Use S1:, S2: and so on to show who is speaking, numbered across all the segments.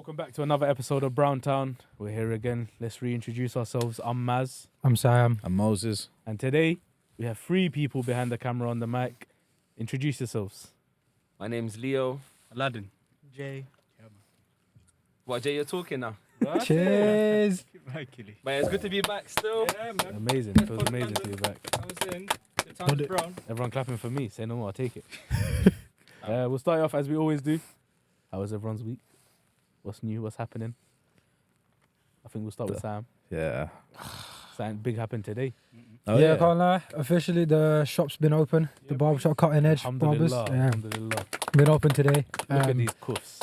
S1: Welcome back to another episode of Brown Town. We're here again. Let's reintroduce ourselves. I'm Maz.
S2: I'm Sam.
S3: I'm Moses.
S1: And today, we have 3 people behind the camera on the mic. Introduce yourselves.
S4: My name's Leo.
S5: Aladdin.
S6: Jay.
S4: What, Jay, you're talking now?
S2: Cheers.
S4: But it's good to be back still.
S5: Yeah, man.
S1: Amazing. It feels amazing to be back.
S5: I was in. The town's brown.
S1: Everyone clapping for me. Say no more, I'll take it. We'll start off as we always do. How was everyone's week? What's new? What's happening? I think we'll start with Sam.
S3: Yeah.
S1: Something big happened today.
S3: Oh,
S2: yeah, can't lie. Officially, the shop's been open. The barbershop, cutting edge barbers.
S1: Alhamdulillah.
S2: Yeah,
S1: Alhamdulillah.
S2: been open today.
S1: Look at these cuffs.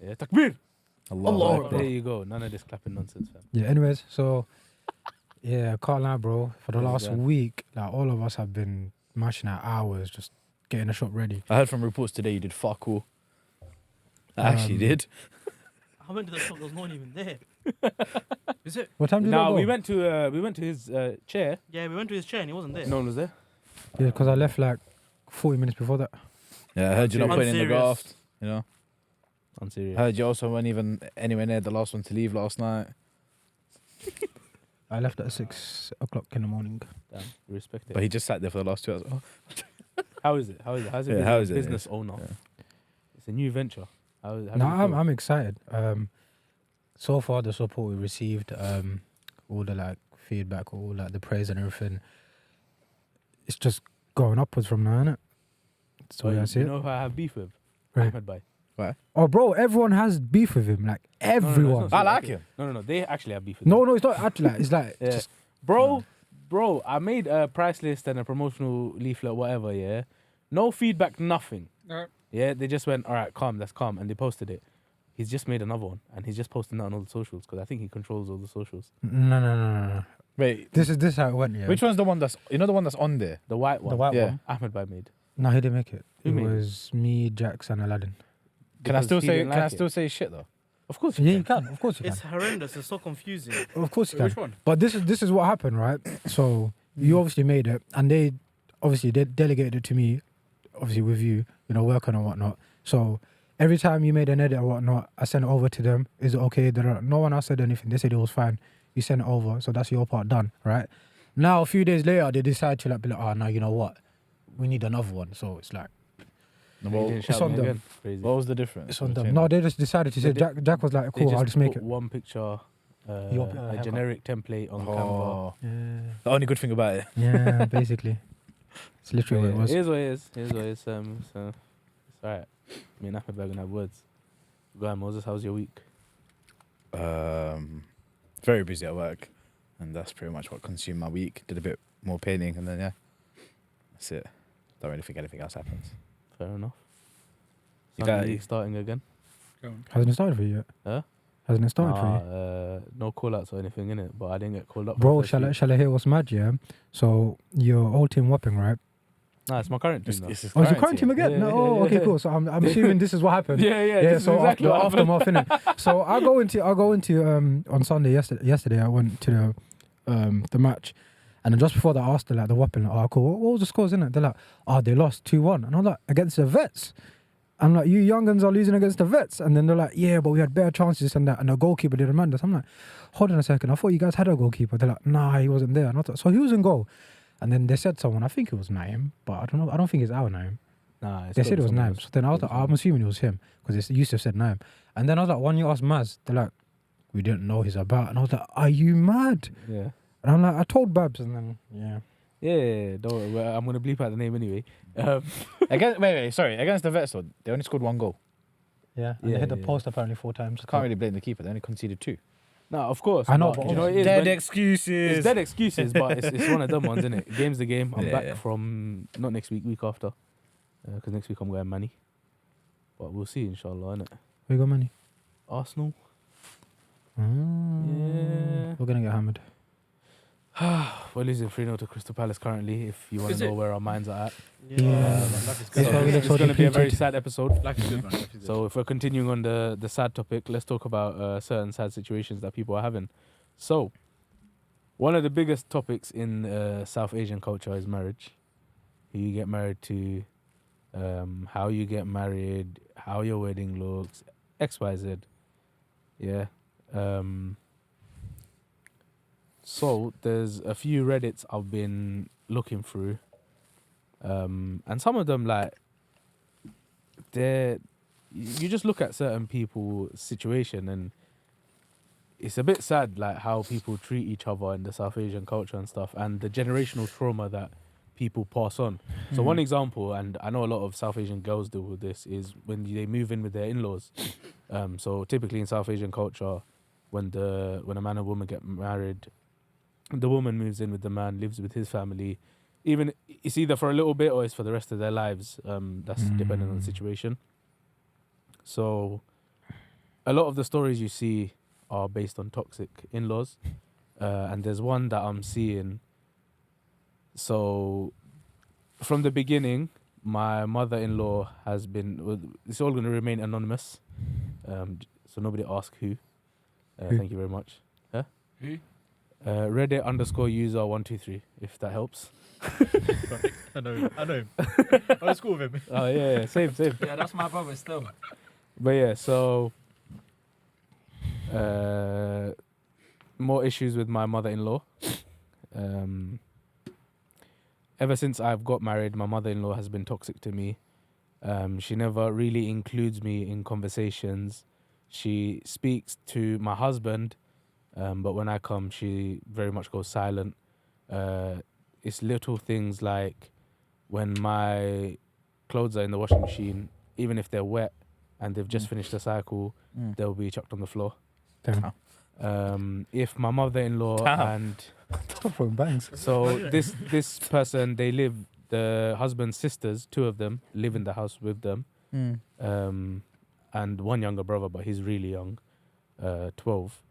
S1: Yeah, takbir.
S3: Allah.
S1: There you go. None of this clapping nonsense, fam.
S2: Yeah. Anyways, so yeah, can't lie, bro. For the
S1: Yeah,
S2: last
S1: yeah.
S2: week, like all of us have been mashing out hours just getting the shop ready.
S3: I heard from reports today you did fuck all. I actually did.
S6: I went to the shop, there was no one even there.
S5: Is it?
S2: What time did you
S1: Now
S2: go?
S1: we went to his chair.
S6: Yeah, we went to his chair and he wasn't there.
S1: No one was there.
S2: Yeah, because I left like 40 minutes before that.
S3: Yeah, I heard you're not putting in the
S6: Unserious.
S3: graft. You know.
S1: I'm serious.
S3: I heard you also weren't even anywhere near the last one to leave last night.
S2: I left at 6 o'clock in the morning.
S1: Damn, we respect it.
S3: But he just sat there for the last 2 hours. Oh,
S1: How is it? How's it? How's it?
S3: Yeah,
S1: being
S3: how
S1: a
S3: is it?
S1: business owner.
S3: Yeah.
S1: It's a new venture. How
S2: No,
S1: do you feel?
S2: I'm excited. So far the support we received, all the like feedback, all like the praise and everything, it's just going upwards from now, innit? So
S1: Well,
S2: that's
S1: you
S2: it.
S1: know who I have beef with?
S2: Right.
S1: Ahmed Bhai.
S2: Oh, bro, everyone has beef with him. Like
S1: No, no, no,
S2: everyone.
S1: it's not
S3: I like
S1: okay.
S3: him.
S1: No. They actually have beef with
S2: No,
S1: him.
S2: no, it's not actually. Like, it's like
S1: Yeah.
S2: just
S1: Bro, I made a price list and a promotional leaflet, whatever, yeah? No feedback, nothing.
S5: Alright.
S1: Yeah, they just went, all right, calm, that's calm, and they posted it. He's just made another one, and he's just posting that on all the socials, because I think he controls all the socials.
S2: no.
S3: Wait,
S2: This is how it went. Yeah.
S3: which one's the one that's, you know the one that's on there?
S1: The white one.
S2: The white
S3: Yeah.
S2: one?
S1: Ahmed Bhai made.
S2: No, he didn't make it.
S1: Who
S2: It
S1: made it?
S2: was me, Jax, and Aladdin.
S3: Can I
S1: Because
S3: still
S1: he
S3: say
S1: didn't
S3: can I
S1: like
S3: still
S1: it.
S3: say shit though?
S1: Of course
S2: Yeah, you can. Of course you
S6: It's
S2: can.
S6: horrendous, it's so confusing.
S2: Of course you can.
S5: Which one?
S2: But this is what happened, right? So you obviously made it, and they delegated it to me, obviously with you, working and whatnot. So every time you made an edit or whatnot, I sent it over to them. Is it okay? No one else said anything. They said it was fine. You sent it over, so that's your part done, right? Now a few days later, they decide to be like, oh no, you know what? We need another one. So it's like
S1: He
S3: Well,
S1: didn't
S2: it's
S1: shout
S2: on
S1: me
S2: them.
S1: again. Crazy.
S3: what was the difference?
S2: it's on them.
S3: between
S2: No, they just decided to say.
S1: They
S2: Jack was like,
S1: They
S2: cool, I'll just make
S1: put
S2: it.
S1: one picture,
S2: Your
S1: a
S2: haircut.
S1: generic template on Canva.
S3: Oh,
S2: Yeah,
S3: the only good thing about it.
S2: yeah, basically, it's literally what it was.
S1: Here's what it is. Here's what it is. So it's alright. Me and Ahmed Bhai gonna have words. Go on, Moses. How's your week?
S3: Very busy at work, and that's pretty much what consumed my week. Did a bit more painting, and then that's it. Don't really think anything else happens.
S1: Fair enough.
S3: You
S1: Sunday
S3: got-
S1: league starting again.
S5: Go on.
S2: Hasn't it started for you yet?
S1: Huh?
S2: Hasn't it started for you?
S1: No call outs or anything in it, but I didn't get called up. for
S2: Bro,
S1: first
S2: shall I
S1: week.
S2: hear what's mad, yeah? So, your old team Wapping, right?
S1: Nah, it's my current team.
S3: It's,
S1: now.
S3: it's his
S2: Oh, it's your
S3: current
S2: current team again?
S1: Yeah,
S2: no,
S1: yeah,
S2: oh,
S1: yeah,
S2: okay,
S1: yeah.
S2: cool. So, I'm assuming this is what happened.
S1: Yeah, this is
S2: so
S1: exactly what happened.
S2: aftermath, innit? So, I go into on Sunday, yesterday, I went to the match. And then just before that, I asked the Wapping, oh, cool, what was the scores, innit? They're like, oh, they lost 2-1. And I'm like, against the Vets. I'm like, you young'uns are losing against the Vets. And then they're like, yeah, but we had better chances and that. And the goalkeeper did remind us. I'm like, hold on a second. I thought you guys had a goalkeeper. They're like, nah, he wasn't there. And I thought, so he was in goal. And then they said someone, I think it was Naim, but I don't know. I don't think it's our Naim.
S1: Nah, it's
S2: They
S1: gotta
S2: said
S1: be
S2: it was
S1: someone
S2: Naim.
S1: else.
S2: So then I was like, I'm assuming it was him because Yusuf said Naim. And then I was like, when you asked Maz, they're like, we didn't know he's about. And I was like, are you mad?
S1: Yeah.
S2: And I'm like, I told Babs. And then, yeah.
S1: Yeah, don't worry. Well, I'm gonna bleep out the name anyway.
S3: Against the Vets, though, they only scored 1 goal.
S2: Yeah.
S1: And they hit the
S2: post apparently 4 times.
S3: Can't really blame the keeper. They only conceded 2.
S1: No, of course.
S2: I know,
S1: but
S2: but
S1: you know what it is.
S3: Dead
S1: when-
S3: excuses.
S1: It's dead excuses, but it's one of them ones, isn't it? Game's the game. I'm
S3: Yeah,
S1: back
S3: yeah.
S1: from not next week, week after, because next week I'm going Manny. But we'll see, inshallah, innit?
S2: We got money.
S1: Arsenal.
S2: Yeah. We're going to get hammered.
S1: We're losing 3-0 to Crystal Palace currently. If you want
S5: Is
S1: to know
S5: it?
S1: where our minds are at,
S2: Yeah.
S5: Life is
S1: so
S5: good.
S2: why we look
S1: it's
S2: so
S1: going to be a very
S2: depleted.
S1: sad episode.
S5: Life is good, man. Life is good.
S1: So if we're continuing on the sad topic, let's talk about certain sad situations that people are having. So, one of the biggest topics in South Asian culture is marriage. Who you get married to, how you get married, how your wedding looks, XYZ. Yeah. So there's a few Reddits I've been looking through, and some of them like you just look at certain people's situation and it's a bit sad like how people treat each other in the South Asian culture and stuff, and the generational trauma that people pass on. So one example, and I know a lot of South Asian girls deal with this, is when they move in with their in-laws. So typically in South Asian culture, when a man and woman get married, the woman moves in with the man, lives with his family. Even it's either for a little bit or it's for the rest of their lives. That's depending on the situation. So a lot of the stories you see are based on toxic in-laws, and there's one that I'm seeing. So from the beginning, my mother-in-law has been. It's all going to remain anonymous, so nobody ask who. Thank you very much. Huh?
S5: Who?
S1: Reddit _user 123, if that helps.
S5: I know him. I was school with him.
S1: Oh yeah, same.
S4: Yeah, that's my brother still.
S1: But yeah, so more issues with my mother-in-law. Ever since I've got married, my mother-in-law has been toxic to me. She never really includes me in conversations. She speaks to my husband, but when I come, she very much goes silent. It's little things like when my clothes are in the washing machine, even if they're wet and they've just finished the cycle, they'll be chucked on the floor.
S2: Damn.
S1: If my mother-in-law and
S2: Phone bangs.
S1: so this person, the husband's sisters, two of them live in the house with them, and one younger brother, but he's really young, 12.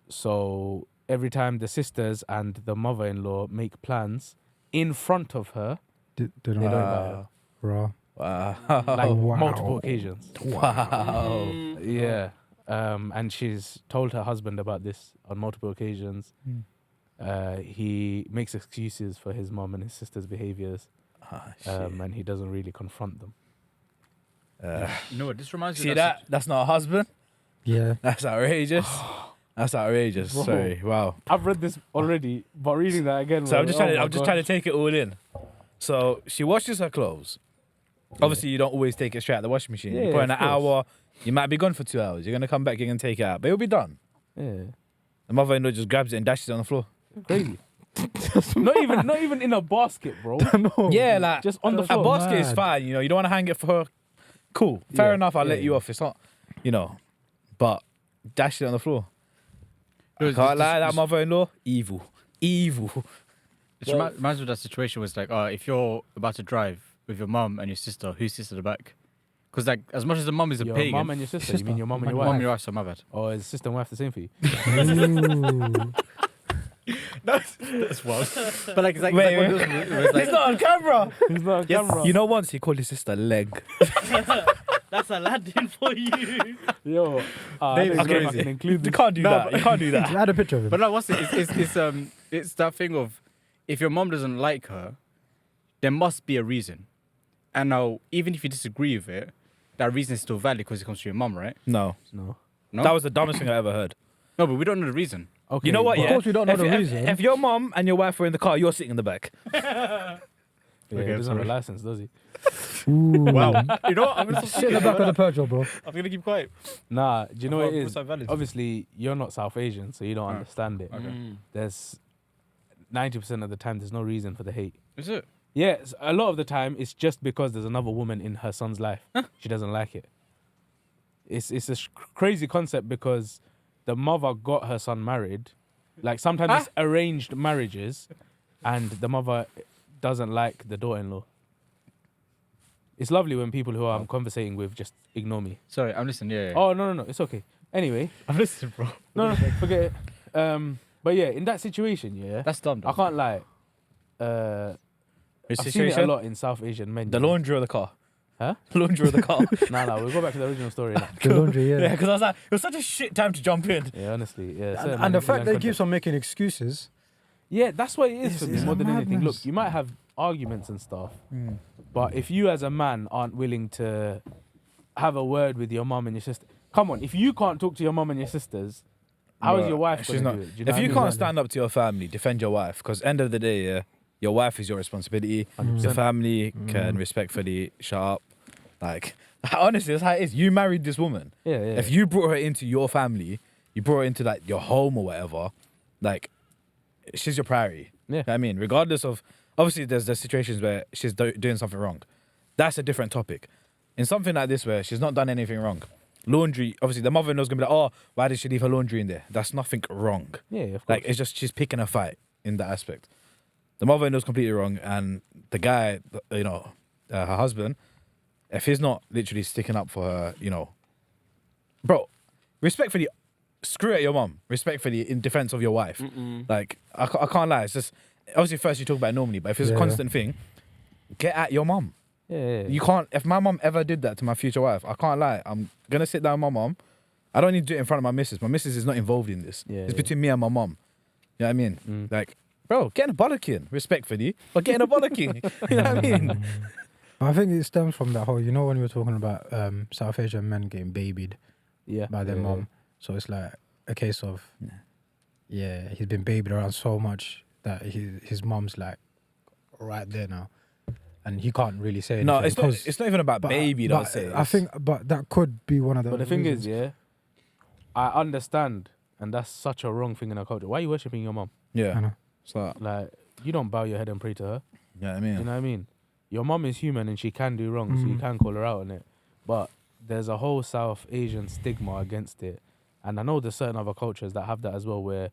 S1: So every time the sisters and the mother-in-law make plans in front of her,
S2: Did
S1: they don't invite her.
S2: Raw.
S3: Wow.
S1: Like
S2: Wow.
S1: multiple occasions.
S3: Wow.
S1: Yeah. And she's told her husband about this on multiple occasions. He makes excuses for his mom and his sister's behaviors, and he doesn't really confront them.
S5: You know what? This reminds me
S3: See
S5: of
S3: that? That's not a husband.
S2: Yeah.
S3: That's outrageous. That's outrageous.
S1: Bro.
S3: Sorry. Wow.
S1: I've read this already, but reading that again.
S3: So I'm
S1: was
S3: just
S1: like,
S3: trying to
S1: oh
S3: I'm just
S1: my
S3: trying to
S1: gosh.
S3: take it all in. So she washes her clothes. Obviously, you don't always take it straight out the washing machine.
S1: Yeah,
S3: you put in
S1: of
S3: an
S1: course.
S3: hour. You might be gone for 2 hours. You're gonna come back. You're gonna take it out, but it'll be done.
S1: Yeah,
S3: The mother-in-law just grabs it and dashes it on the floor.
S1: crazy. not even in a basket, bro.
S2: No.
S3: Yeah, like
S1: Just on the
S3: a
S1: floor.
S3: basket is
S2: mad.
S3: fine. You know, you don't want to hang it for her. Cool. Fair
S1: Yeah,
S3: enough. I'll let
S1: yeah,
S3: you
S1: yeah.
S3: off. It's not, but dash it on the floor.
S5: No,
S3: I can't lie. That
S5: this-
S3: mother-in-law, evil.
S5: It reminds me of that situation was like, if you're about to drive with your mum and your sister, who sits at the back? Because like, as much as the mum is a
S1: Your
S5: pagan,
S1: mum and your sister. You mean your mum and your
S5: mum
S1: wife?
S5: and your wife, so my bad.
S1: Or is sister and wife the same for you?
S2: Ooh.
S5: That's wild. But like, it's like,
S3: Wait,
S5: it's like one of those- it was
S3: It's not on camera.
S1: He's not on camera.
S3: You know, once he called his sister leg.
S6: That's Aladdin for you.
S1: Yo,
S3: They-
S1: I
S3: okay,
S1: can include
S3: You
S1: this.
S3: can't do that. You can't do
S2: Just
S3: that.
S2: add a picture of him.
S5: But no, what's it? It's that thing of if your mom doesn't like her, there must be a reason. And now, even if you disagree with it, that reason is still valid because it comes from your mum, right?
S3: No,
S1: No.
S5: No,
S3: that was the dumbest thing I ever heard.
S5: no, but we don't know the reason.
S1: Okay.
S3: You know what?
S2: Of
S3: Yeah.
S2: course we don't know
S3: if,
S2: the
S3: if-
S2: reason.
S3: If your mom and your wife were in the car, you're sitting in the back.
S1: Yeah,
S5: Okay,
S1: he doesn't have a
S5: sorry.
S1: license, does he?
S2: Ooh.
S5: Wow. You know what? I'm gonna
S2: Sit in the back of the Peugeot, bro.
S5: I'm gonna keep quiet.
S1: Nah, do you know what it is?
S5: What's that valid?
S1: Obviously, you're not South Asian, so you don't
S5: Ah,
S1: understand it.
S5: Okay.
S1: There's 90% of the time, there's no reason for the hate.
S5: Is it?
S1: Yes, a lot of the time, it's just because there's another woman in her son's life. She doesn't like it. It's a crazy concept because the mother got her son married. Like sometimes it's arranged marriages, and the mother doesn't like the daughter-in-law. It's lovely when people who I'm conversating with just ignore me.
S5: Sorry, I'm listening. Yeah.
S1: Oh no, it's okay. Anyway,
S5: I'm listening, bro.
S1: no, forget it. But yeah, in that situation, yeah,
S5: That's dumb.
S1: I can't lie.
S3: Which
S1: I've seen it a lot in South Asian men.
S3: The
S1: you know.
S3: laundry or the car?
S1: Huh?
S3: Laundry or the car?
S1: Nah, we'll go back to the original story now.
S2: The laundry,
S3: Yeah,
S2: yeah.
S3: because I was like, it was such a shit time to jump in.
S1: Yeah, honestly, yeah.
S2: And,
S1: certain
S2: and
S1: men
S2: the
S1: need to
S2: fact
S1: learn
S2: that he
S1: context.
S2: keeps on making excuses.
S1: Yeah, that's what it is for me
S2: It's
S1: more
S2: a
S1: than anything. Look,
S2: madness.
S1: you might have arguments and stuff, but if you as a man aren't willing to have a word with your mum and your sister, come on, if you can't talk to your mum and your sisters, how is
S3: Bro,
S1: your wife
S3: she's
S1: gonna
S3: not.
S1: do it? Do you know
S3: If
S1: what I
S3: you
S1: mean?
S3: can't
S1: Like,
S3: stand up to your family, defend your wife. Because end of the day, yeah, your wife is your responsibility.
S1: 100%.
S3: The family can respectfully shut up. Like, honestly, that's how it is. You married this woman.
S1: yeah.
S3: If you brought her into your family, you brought her into like your home or whatever, like, she's your priority.
S1: Yeah.
S3: You know what I mean, regardless of, obviously, there's situations where she's doing something wrong. That's a different topic. In something like this where she's not done anything wrong, laundry, obviously the mother-in-law's gonna be like, oh, why did she leave her laundry in there? That's nothing wrong.
S1: Yeah, of course.
S3: Like, it's just she's picking a fight in that aspect. The mother-in-law's completely wrong, and the guy, you know, her husband, if he's not literally sticking up for her, you know, bro, respectfully, screw at your mum. Respectfully, in defense of your wife. Like, I can't lie. It's just, obviously, first you talk about it normally, but if it's a
S2: Yeah.
S3: constant thing, get at your mum.
S1: yeah.
S3: You can't. If my mum ever did that to my future wife, I can't lie. I'm gonna sit down with my mum. I don't need to do it in front of my missus. My missus is not involved in this.
S1: Yeah,
S3: It's
S1: yeah.
S3: between me and my mum. You know what I mean? Like, bro, get in a bollocking, respectfully, or get in a bollocking. You know what I mean?
S2: I think it stems from that whole, you know, when we were talking about South Asian men getting babied
S1: Yeah.
S2: by their
S1: yeah,
S2: mom. So it's like a case of, yeah, he's been babied around so much that his mom's like right there now, and he can't really say anything.
S3: No, it's not.
S2: 'cause-
S3: It's not even about baby.
S2: but
S3: I'd say.
S2: I think, but that could be one of the.
S1: But the thing
S2: reasons.
S1: is, yeah, I understand, and that's such a wrong thing in our culture. Why are you worshipping your mum?
S2: I
S3: yeah.
S2: know.
S3: So,
S1: Like, you don't bow your head and pray to her.
S3: you know what I
S1: You
S3: mean?
S1: know what I mean? Your mum is human and she can do wrong, so you can call her out on it. But there's a whole South Asian stigma against it. And I know there's certain other cultures that have that as well, where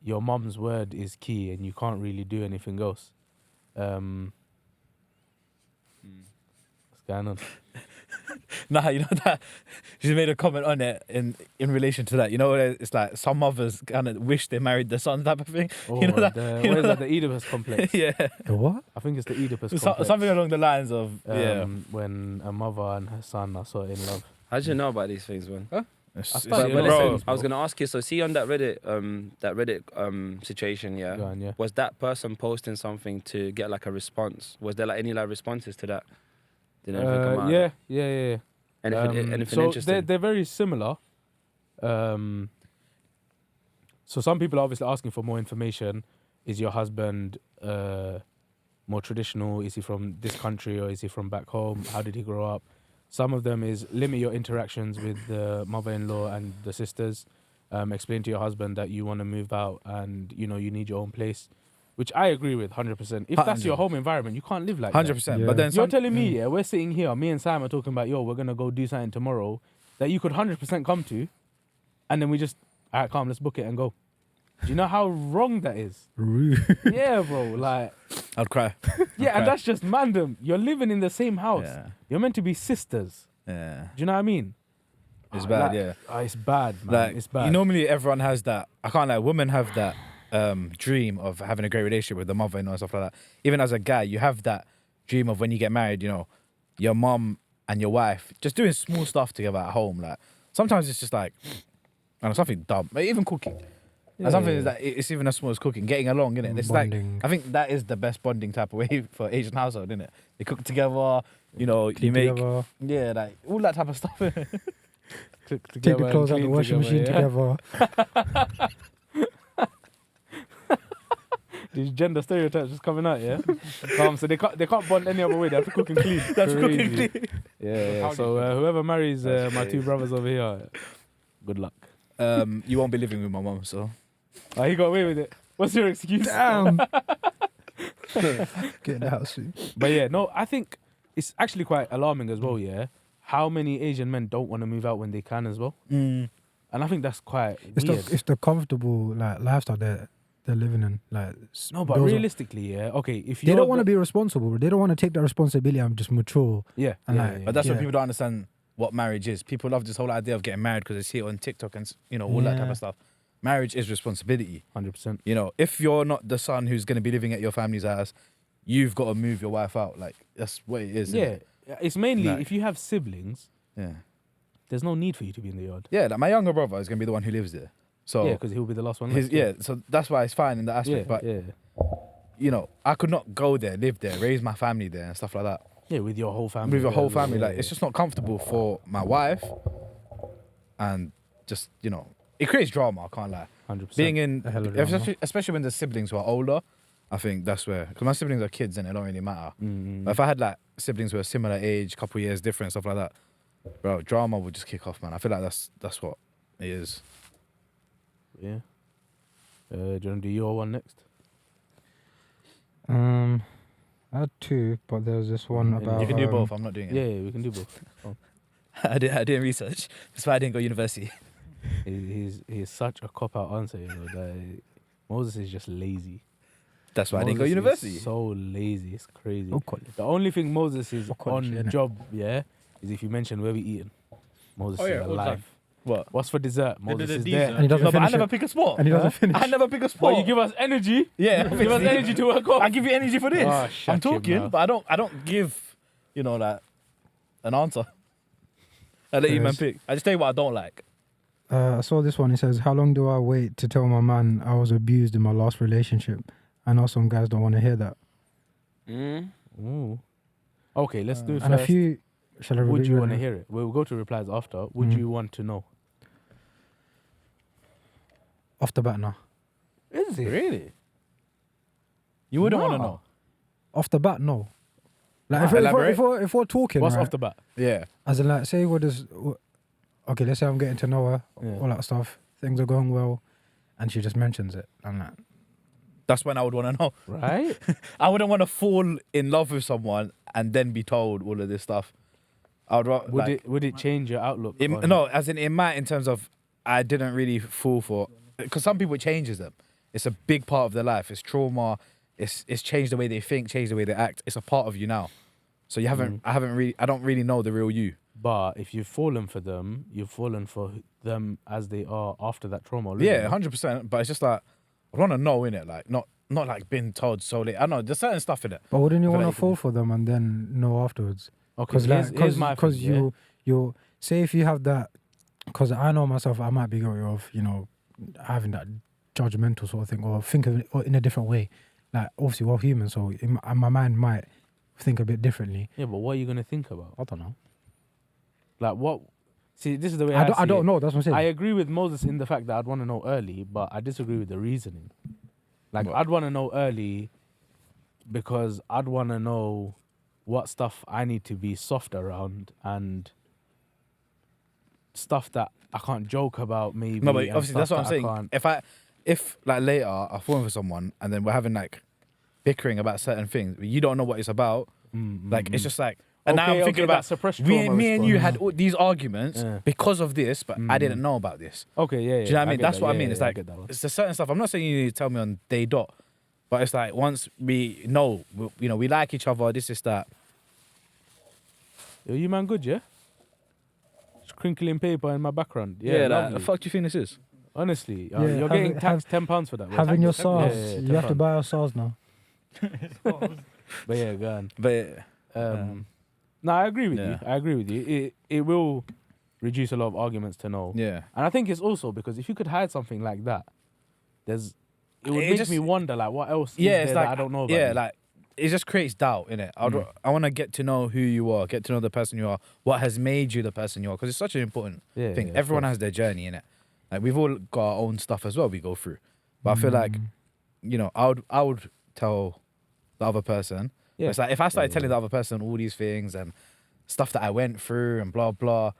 S1: your mum's word is key and you can't really do anything else. What's going on?
S3: Nah, you know that she made a comment on it in relation to that. You know, it's like some mothers kind of wish they married their son type of thing.
S1: Oh,
S3: you know that?
S1: what is that? The Oedipus complex.
S3: Yeah,
S2: The what?
S1: I think it's the Oedipus complex.
S3: something along the lines of
S1: When a mother and her son are sort of in love.
S4: How do you know about these things, man?
S3: It's,
S1: I
S3: it's-
S1: started
S4: But
S1: Yeah,
S3: bro,
S4: listen, I was gonna ask you. So, see on that Reddit situation, yeah.
S1: Go on, yeah.
S4: Was that person posting something to get like a response? Was there like any like responses to that? Did anything come out?
S1: Yeah.
S4: Anything
S1: So
S4: interesting?
S1: they're very similar. So some people are obviously asking for more information. Is your husband more traditional? Is he from this country or is he from back home? How did he grow up? Some of them is limit your interactions with the mother-in-law and the sisters. Explain to your husband that you want to move out and you know you need your own place, which I agree with 100%. If that's your home environment, you can't live like that.
S3: 100%.
S2: Yeah.
S3: But then
S1: You're telling me, yeah, we're sitting here, me and Sam are talking about, yo, we're gonna go do something tomorrow that you could 100% come to, and then we just, all right, calm, let's book it and go. Do you know how wrong that is?
S2: Rude.
S1: Yeah, bro. Like,
S3: I'd cry.
S1: yeah, and that's just mandem. You're living in the same house.
S3: Yeah.
S1: You're meant to be sisters.
S3: Yeah.
S1: Do you know what I mean?
S3: It's bad,
S1: like,
S3: yeah.
S1: It's bad, man.
S3: Like,
S1: It's bad.
S3: normally everyone has that. I can't lie. Women have that dream of having a great relationship with the mother-in-law and stuff like that. Even as a guy, you have that dream of when you get married, you know, your mom and your wife just doing small stuff together at home. Like, sometimes it's just like, I don't know, something dumb. Like, even cooking. And something that it's even as small as cooking, getting along, innit? It's
S2: Bonding.
S3: like, I think that is the best bonding type of way for Asian household, innit? They cook together, you know, you
S2: Clean
S3: make,
S2: together,
S3: yeah, like all that type of stuff.
S1: Cook
S2: take
S1: together
S2: the
S1: and
S2: clothes out of the
S1: clean
S2: washing machine
S1: yeah?
S2: together.
S1: These gender stereotypes just coming out, yeah. So they can't bond any other way. They have to cook and clean.
S3: That's cooking
S1: Crazy.
S3: clean.
S1: Yeah. So whoever marries my two brothers over here, good luck.
S3: You won't be living with my mom, so.
S1: Oh, he got away with it. What's your excuse?
S2: Damn. Get the house soon.
S1: But yeah, no, I think it's actually quite alarming as well. Yeah, how many Asian men don't want to move out when they can as well, and I think that's quite weird.
S2: It's the comfortable like lifestyle they're living in. Like
S1: No, but
S2: those are-
S1: realistically, yeah, okay, if
S2: they
S1: you're
S2: don't want to be responsible. They don't want to take that responsibility and just mature.
S1: yeah,
S2: and
S1: yeah,
S2: like-
S1: yeah.
S3: But that's what
S2: Yeah.
S3: people don't understand what marriage is. People love this whole idea of getting married because they see it on TikTok and, you know, all that type
S2: Yeah.
S3: of stuff. Marriage is responsibility.
S1: 100%.
S3: You know, if you're not the son who's going to be living at your family's house, you've got to move your wife out. Like, that's what it is.
S1: Yeah,
S3: innit?
S1: it's mainly
S3: Like-
S1: if you have siblings,
S3: Yeah.
S1: there's no need for you to be in the yard.
S3: Yeah, like my younger brother is going to be the one who lives there. So,
S1: Yeah, because he'll be the last one.
S3: his,
S1: left,
S3: yeah, so that's why it's fine in that
S1: yeah,
S3: aspect. But,
S1: yeah,
S3: you know, I could not go there, live there, raise my family there and stuff like that.
S1: yeah, with your whole family.
S3: With your
S1: yeah,
S3: whole family.
S1: yeah,
S3: Like, it's just not comfortable for my wife and just it creates drama. I can't lie.
S1: 100%.
S3: Being in,
S2: A hell of drama.
S3: especially when the siblings who are older, I think that's where, because my siblings are kids and it don't really matter. But if I had like siblings who are similar age, couple years different, stuff like that, bro, drama would just kick off, man. I feel like that's what it is.
S1: Yeah. Do you want to do your one next?
S2: I had two, but there was this one
S1: You
S2: about.
S3: You can do both. I'm not doing it.
S1: Yeah, we can do both. Oh.
S3: I didn't research. That's why I didn't go university.
S1: He's such a cop-out answer, that Moses is just lazy.
S3: That's why I didn't go
S1: Moses is
S3: university.
S1: so lazy, it's crazy.
S2: Oh, college.
S1: The only thing Moses is
S2: Oh, college,
S1: on
S2: innit?
S1: job, is if you mention where we eating. Moses
S5: Oh, yeah,
S1: is
S5: all the
S1: alive.
S5: time.
S3: What?
S1: What's for dessert? Moses is
S6: dessert.
S1: there.
S2: And he doesn't
S3: No, but I
S2: finish
S3: never
S2: it.
S3: pick a sport.
S2: And he doesn't finish.
S3: I never pick a sport.
S1: Well, you give us energy.
S3: Yeah,
S1: Give us
S3: obviously.
S1: energy to work on.
S3: I give you energy for this.
S1: Oh, shut
S3: I'm
S1: your
S3: talking,
S1: mouth.
S3: but I don't give, like an answer. I let you man
S2: Yes.
S3: pick. I just tell you what I don't like.
S2: I saw this one. It says, "How long do I wait to tell my man I was abused in my last relationship?" I know some guys don't want to hear that.
S1: Ooh. Okay, let's do it
S2: And a
S1: first.
S2: few. Shall I
S1: Would
S2: read
S1: you
S2: it?
S1: want to hear it? We'll go to replies after. Would
S2: Mhm.
S1: you want to know?
S2: Off the bat now?
S1: Is it?
S3: Really? You wouldn't want to
S1: No.
S3: know.
S2: Off the bat, no. Like
S3: Ah, elaborate.
S2: if we're talking,
S1: What's
S2: right,
S1: off the bat?
S3: Yeah.
S2: as in like, say what is, okay, let's say I'm getting to know her,
S1: Yeah.
S2: all that stuff, things are going well, and she just mentions it. I'm like,
S3: That's when I would want to know.
S1: Right?
S3: I wouldn't want to fall in love with someone and then be told all of this stuff. I would rather.
S1: Would it change your outlook? on-
S3: No, as in it might, in terms of I didn't really fall for, because some people it changes them. It's a big part of their life. It's trauma. It's changed the way they think, changed the way they act. It's a part of you now. So you haven't. I don't really know the real you.
S1: But if you've fallen for them, you've fallen for them as they are after that trauma. already,
S3: Yeah,
S1: no?
S3: 100%. But it's just like I want to know in it, like not like being told so late. I know there's certain stuff in it.
S2: but wouldn't you
S3: I feel
S2: want
S3: like
S2: to
S3: you
S2: fall for them and then know afterwards?
S1: Okay,
S2: Because
S1: here's my thing, yeah?
S2: you say if you have that, because I know myself, I might be guilty of having that judgmental sort of thing, or think of it in a different way. Like obviously we're human, so my mind might think a bit differently.
S1: Yeah, but what are you going to think about?
S2: I don't know.
S1: Like what? See, this is the way
S2: I
S1: see
S2: don't
S1: it.
S2: know. That's what I'm
S1: I
S2: saying.
S1: agree with Moses in the fact that I'd want to know early, but I disagree with the reasoning. Like,
S3: What?
S1: I'd want to know early because I'd want to know what stuff I need to be soft around and stuff that I can't joke about, maybe.
S3: No, but
S1: and
S3: obviously that's
S1: stuff
S3: what I'm
S1: that I
S3: saying.
S1: can't-
S3: If like later I fall for someone and then we're having like bickering about certain things, you don't know what it's about. Like it's just like. And now I'm thinking about
S1: suppressed
S3: me
S1: trauma
S3: and you
S1: response.
S3: had all these arguments
S1: Yeah.
S3: because of this, but I didn't know about this.
S1: Okay, yeah, yeah.
S3: Do you know what I mean?
S1: get
S3: That's
S1: that.
S3: what I
S1: Yeah,
S3: mean.
S1: yeah,
S3: It's
S1: I
S3: like
S1: get that one.
S3: it's a certain stuff. I'm not saying you need to tell me on day dot, but it's like once we know, we like each other. This is that.
S1: Yo, you man good, yeah? Just crinkling paper in my background. Yeah,
S3: Yeah,
S1: lovely.
S3: the fuck do you think this is?
S1: Honestly,
S2: Yeah,
S1: you're
S2: having-
S1: getting taxed £10 for that. bro.
S2: Having your
S1: Yeah,
S2: SARS,
S1: yeah, yeah,
S2: you have to
S1: £10.
S2: buy our SARS now.
S1: But yeah, go on.
S3: But
S1: No, I agree with you.
S3: Yeah.
S1: I agree with you. It will reduce a lot of arguments to know.
S3: yeah,
S1: And I think it's also because if you could hide something like that, it would
S3: It
S1: make
S3: just-
S1: me wonder like what else
S3: yeah,
S1: is
S3: it's
S1: there
S3: like
S1: that I don't know about.
S3: yeah,
S1: you?
S3: like it just creates doubt in it. I want to get to know who you are, get to know the person you are, what has made you the person you are, because it's such an important
S1: yeah,
S3: thing.
S1: yeah, of
S3: Everyone
S1: course.
S3: has their journey in it. Like we've all got our own stuff as well we go through. But I feel like, I would tell the other person.
S1: Yeah.
S3: It's like if I started
S1: Yeah,
S3: telling
S1: yeah.
S3: the other person all these things and stuff that I went through and blah blah,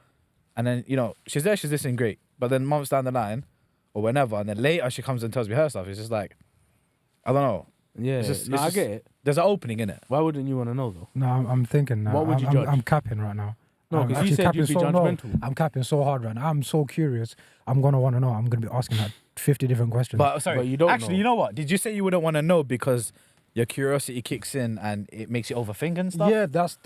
S3: and then she's there, she's listening, great. But then months down the line, or whenever, and then later she comes and tells me her stuff. It's just like, I don't know.
S1: Yeah,
S3: It's just-
S1: no,
S3: it's
S1: I
S3: just-
S1: get it.
S3: There's an opening in it.
S1: Why wouldn't you want to know though?
S2: No, I'm thinking now.
S1: What would you
S2: I'm,
S1: judge?
S2: I'm capping right now.
S1: No,
S2: I'm
S1: because you
S2: actually
S1: said
S2: capping
S1: you'd be
S2: so- no,
S1: judgmental.
S2: I'm capping so hard right now. I'm so curious. I'm gonna want to know. I'm gonna be asking like 50 different questions.
S3: But sorry,
S1: But you don't
S3: actually,
S1: know.
S3: you know what? Did you say you wouldn't want to know because your curiosity kicks in and it makes you overthink and stuff?
S2: yeah, that's